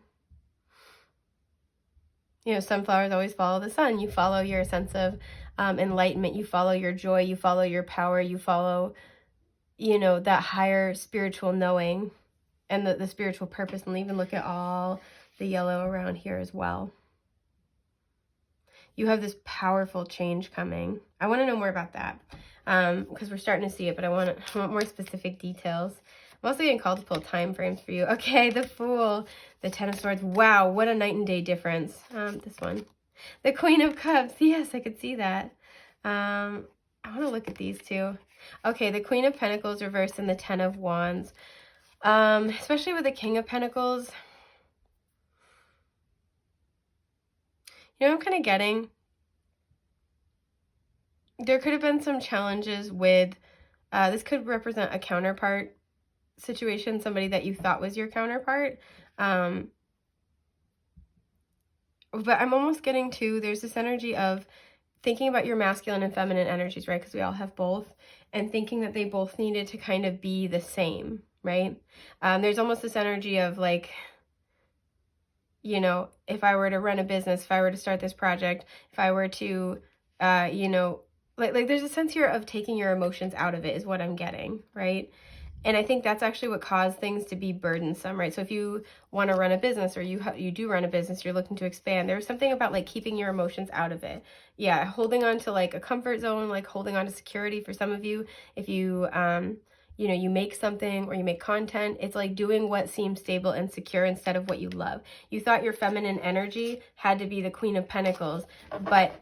You know, sunflowers always follow the sun. You follow your sense of enlightenment. You follow your joy. You follow your power. You follow, you know, that higher spiritual knowing and the spiritual purpose. And even look at all the yellow around here as well. You have this powerful change coming. I want to know more about that because we're starting to see it, but I want more specific details. I'm also getting called to pull time frames for you. Okay, the Fool, the Ten of Swords. Wow, what a night and day difference. This one. The Queen of Cups. Yes, I could see that. I want to look at these two. Okay, the Queen of Pentacles reversed and the Ten of Wands. Especially with the King of Pentacles. You know, I'm kind of getting, there could have been some challenges with, this could represent a counterpart situation, somebody that you thought was your counterpart. But I'm almost getting to, there's this energy of thinking about your masculine and feminine energies, right? Because we all have both, and thinking that they both needed to kind of be the same, right? There's almost this energy of like, you know, if I were to run a business, if I were to start this project, if I were to, you know, like there's a sense here of taking your emotions out of it is what I'm getting, right? And I think that's actually what caused things to be burdensome, right? So if you want to run a business, or you do run a business, you're looking to expand, there's something about like keeping your emotions out of it. Yeah, holding on to like a comfort zone, like holding on to security for some of you. If you, you know, you make something or you make content, it's like doing what seems stable and secure instead of what you love. You thought your feminine energy had to be the Queen of Pentacles, but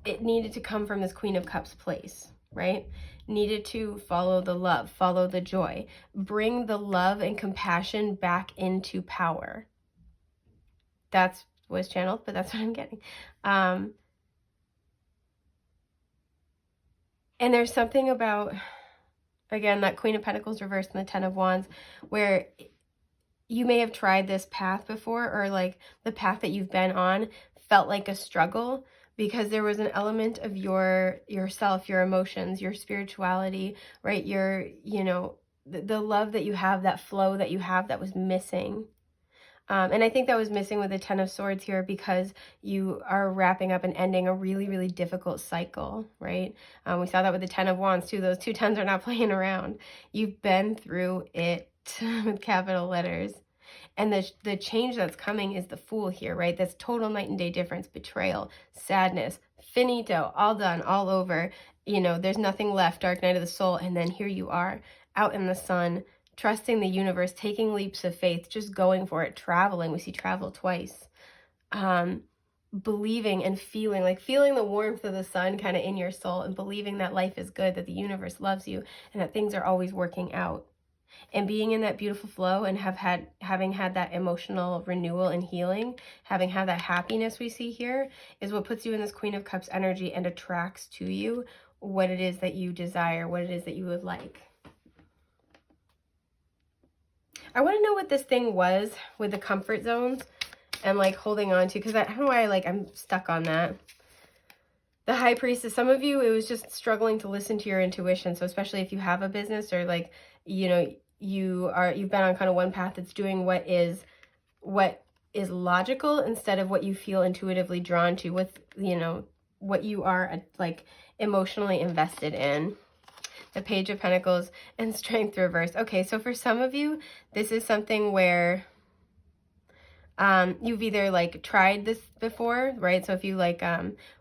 it needed to come from this Queen of Cups place, right? Needed to follow the love, follow the joy, bring the love and compassion back into power. That's was channeled, but that's what I'm getting. And there's something about, again, that Queen of Pentacles reversed and the Ten of Wands, where you may have tried this path before, or like the path that you've been on felt like a struggle, because there was an element of yourself, your emotions, your spirituality, right? Your, you know, the love that you have, that flow that you have, that was missing. And I think that was missing with the Ten of Swords here, because you are wrapping up and ending a really, really difficult cycle, right? We saw that with the Ten of Wands too. Those two tens are not playing around. You've been through it with capital letters. And the change that's coming is the Fool here, right? That's total night and day difference, betrayal, sadness, finito, all done, all over. You know, there's nothing left, dark night of the soul. And then here you are out in the sun, trusting the universe, taking leaps of faith, just going for it, traveling. We see travel twice. Believing and feeling, like feeling the warmth of the sun kind of in your soul, and believing that life is good, that the universe loves you, and that things are always working out. And being in that beautiful flow and having had that emotional renewal and healing, having had that happiness we see here, is what puts you in this Queen of Cups energy and attracts to you what it is that you desire, what it is that you would like. I want to know what this thing was with the comfort zones and like holding on to, because I don't know why I'm stuck on that. The High Priestess, some of you, it was just struggling to listen to your intuition. So especially if you have a business, or like, you know, you've been on kind of one path that's doing what is logical instead of what you feel intuitively drawn to, with, you know, what you are like emotionally invested in. The Page of Pentacles and Strength reversed. Okay, so for some of you, this is something where you've either like tried this before, right? So if you like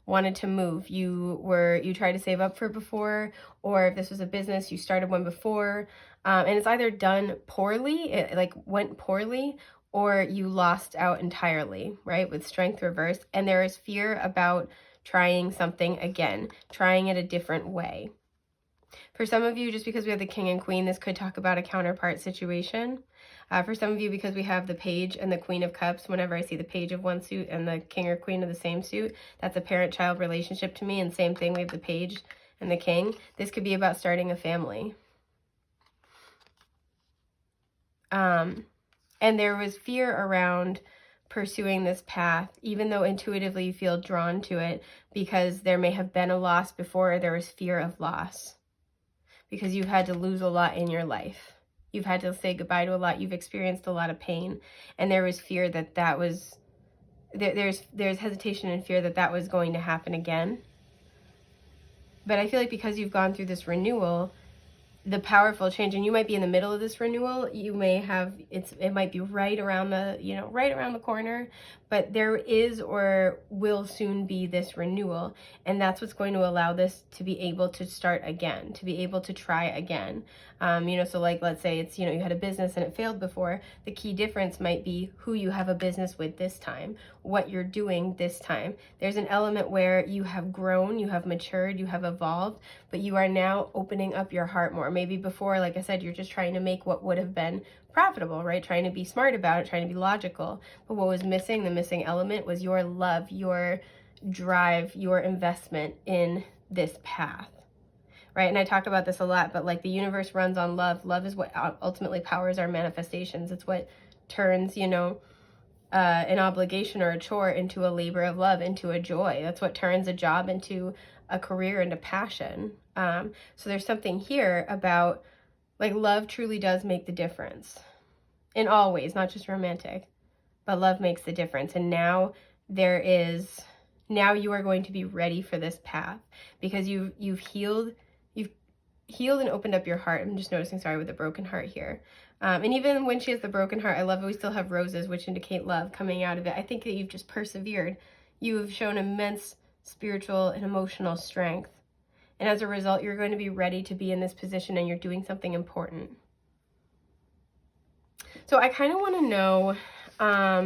wanted to move, you tried to save up for before, or if this was a business, you started one before, and it's either done poorly, it like went poorly, or you lost out entirely, right? With Strength reversed, and there is fear about trying something again, trying it a different way. For some of you, just because we have the King and Queen, this could talk about a counterpart situation. For some of you, because we have the Page and the Queen of Cups, whenever I see the Page of one suit and the King or Queen of the same suit, that's a parent-child relationship to me. And same thing, we have the Page and the King. This could be about starting a family. And there was fear around pursuing this path, even though intuitively you feel drawn to it, because there may have been a loss before, or there was fear of loss, because you've had to lose a lot in your life. You've had to say goodbye to a lot. You've experienced a lot of pain. And there was fear that was, there's hesitation and fear that was going to happen again. But I feel like because you've gone through this renewal, the powerful change, and you might be in the middle of this renewal, you may have, it might be right around the, you know, right around the corner, but there is or will soon be this renewal, and that's what's going to allow this to be able to start again, to be able to try again. You know, so like, let's say it's, you know, you had a business and it failed before. The key difference might be who you have a business with this time, what you're doing this time. There's an element where you have grown, you have matured, you have evolved, but you are now opening up your heart more. Maybe before, like I said, you're just trying to make what would have been profitable, right? Trying to be smart about it, trying to be logical. But what was missing, the missing element, was your love, your drive, your investment in this path. Right? And I talk about this a lot, but like the universe runs on love. Love is what ultimately powers our manifestations. It's what turns, you know, an obligation or a chore into a labor of love, into a joy. That's what turns a job into a career, into passion. So there's something here about, like, love truly does make the difference in all ways, not just romantic, but love makes the difference. And now now you are going to be ready for this path, because you've healed and opened up your heart. I'm just noticing, sorry, with the broken heart here. And even when she has the broken heart, I love it. We still have roses, which indicate love coming out of it. I think that you've just persevered. You have shown immense spiritual and emotional strength. And as a result, you're going to be ready to be in this position, and you're doing something important. So I kind of want to know, I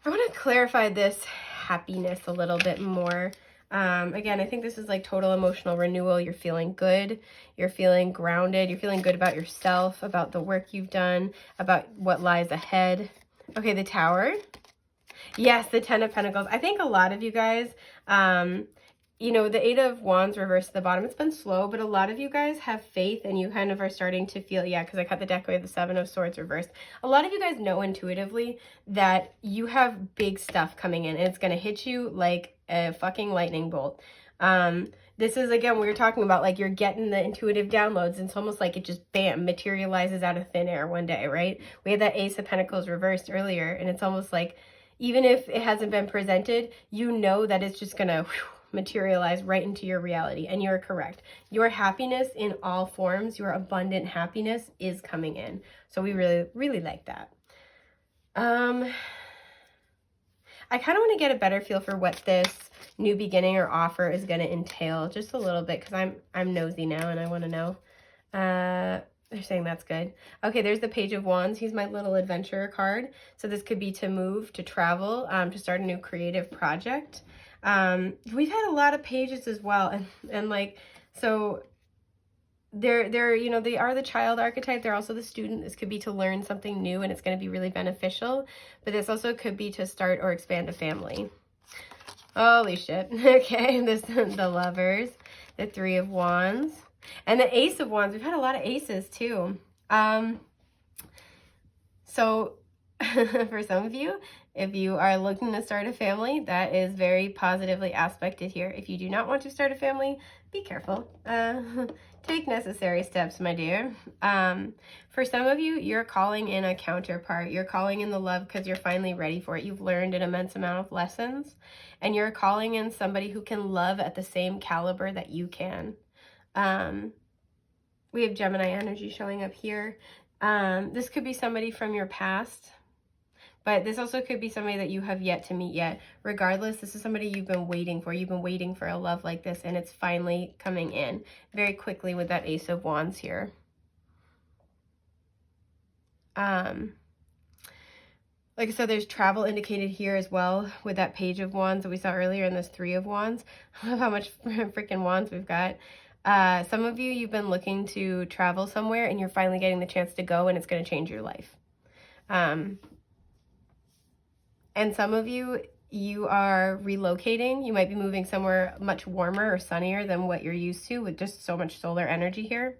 want to clarify this happiness a little bit more. Again, I think this is like total emotional renewal. You're feeling good. You're feeling grounded. You're feeling good about yourself, about the work you've done, about what lies ahead. Okay, the Tower. Yes, the Ten of Pentacles. I think a lot of you guys, you know, the Eight of Wands reversed at the bottom. It's been slow, but a lot of you guys have faith, and you kind of are starting to feel, yeah, because I cut the deck away, the Seven of Swords reversed. A lot of you guys know intuitively that you have big stuff coming in, and it's going to hit you like a fucking lightning bolt. This is, again, we were talking about, like, you're getting the intuitive downloads, and it's almost like it just, bam, materializes out of thin air one day, right? We had that Ace of Pentacles reversed earlier, and it's almost like, even if it hasn't been presented, you know that it's just going to materialize right into your reality. And you're correct. Your happiness in all forms, your abundant happiness, is coming in. So we really, really like that. I kind of want to get a better feel for what this new beginning or offer is going to entail, just a little bit, because I'm nosy now and I want to know. They're saying that's good. Okay, there's the Page of Wands. He's my little adventurer card. So this could be to move, to travel, to start a new creative project. We've had a lot of pages as well, and like, so they're you know, they are the child archetype. They're also the student. This could be to learn something new, and it's going to be really beneficial, but this also could be to start or expand a family. Holy shit. Okay, the Lovers, the Three of Wands, and the Ace of Wands. We've had a lot of aces too. So for some of you, if you are looking to start a family, that is very positively aspected here. If you do not want to start a family, be careful. Take necessary steps, my dear. For some of you, you're calling in a counterpart. You're calling in the love because you're finally ready for it. You've learned an immense amount of lessons, and you're calling in somebody who can love at the same caliber that you can. We have Gemini energy showing up here. This could be somebody from your past, but this also could be somebody that you have yet to meet yet. Regardless, this is somebody you've been waiting for. You've been waiting for a love like this, and it's finally coming in very quickly with that Ace of Wands here. Like I said, there's travel indicated here as well with that Page of Wands that we saw earlier and this Three of Wands. I love how much freaking wands we've got. Some of you, you've been looking to travel somewhere and you're finally getting the chance to go, and it's going to change your life. And some of you, you are relocating. You might be moving somewhere much warmer or sunnier than what you're used to with just so much solar energy here.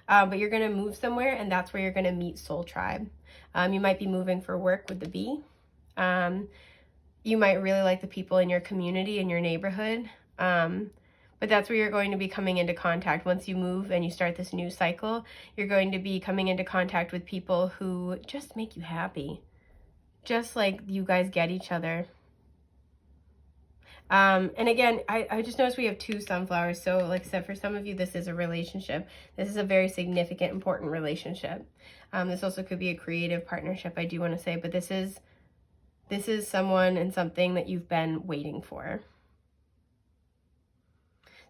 But you're going to move somewhere, and that's where you're going to meet Soul Tribe. You might be moving for work with the B. You might really like the people in your community, in your neighborhood. But that's where you're going to be coming into contact. Once you move and you start this new cycle, you're going to be coming into contact with people who just make you happy. Just like you guys get each other. And again, I just noticed we have 2 sunflowers. So like I said, for some of you, this is a relationship. This is a very significant, important relationship. This also could be a creative partnership, I do want to say, but this is someone and something that you've been waiting for.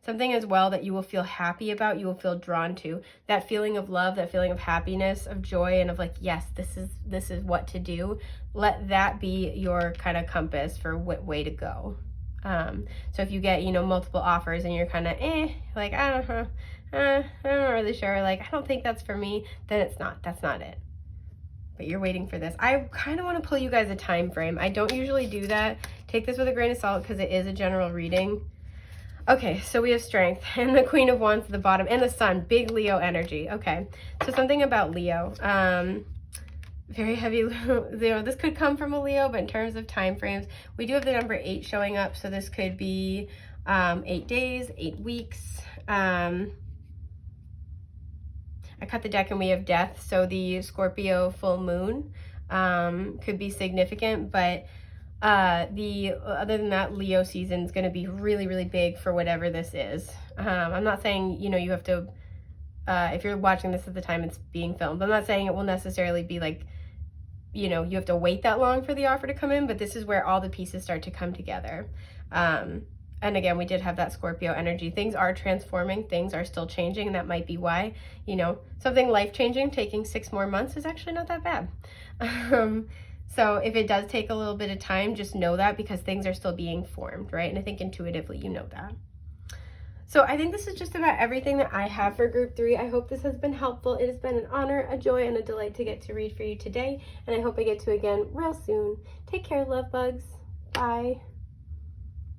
Something as well that you will feel happy about, you will feel drawn to. That feeling of love, that feeling of happiness, of joy, and of like, yes, this is what to do. Let that be your kind of compass for what way to go. So if you get, multiple offers and you're kind of, like, I'm not really sure, like, I don't think that's for me, then that's not it. But you're waiting for this. I kind of want to pull you guys a time frame. I don't usually do that. Take this with a grain of salt because it is a general reading. Okay, so we have Strength and the Queen of Wands at the bottom and the Sun, big Leo energy. Okay, so something about Leo. Very heavy Leo. This could come from a Leo, but in terms of time frames, we do have the number 8 showing up. So this could be 8 days, 8 weeks. I cut the deck and we have Death. So the Scorpio full moon could be significant, but other than that, Leo season is going to be really, really big for whatever this is. I'm not saying, you have to, if you're watching this at the time it's being filmed, I'm not saying it will necessarily be like, you have to wait that long for the offer to come in, but this is where all the pieces start to come together. And again, we did have that Scorpio energy. Things are transforming, things are still changing, and that might be why, something life-changing taking 6 more months is actually not that bad. So if it does take a little bit of time, just know that because things are still being formed, right? And I think intuitively you know that. So I think this is just about everything that I have for group 3. I hope this has been helpful. It has been an honor, a joy, and a delight to get to read for you today. And I hope I get to again real soon. Take care, love bugs. Bye.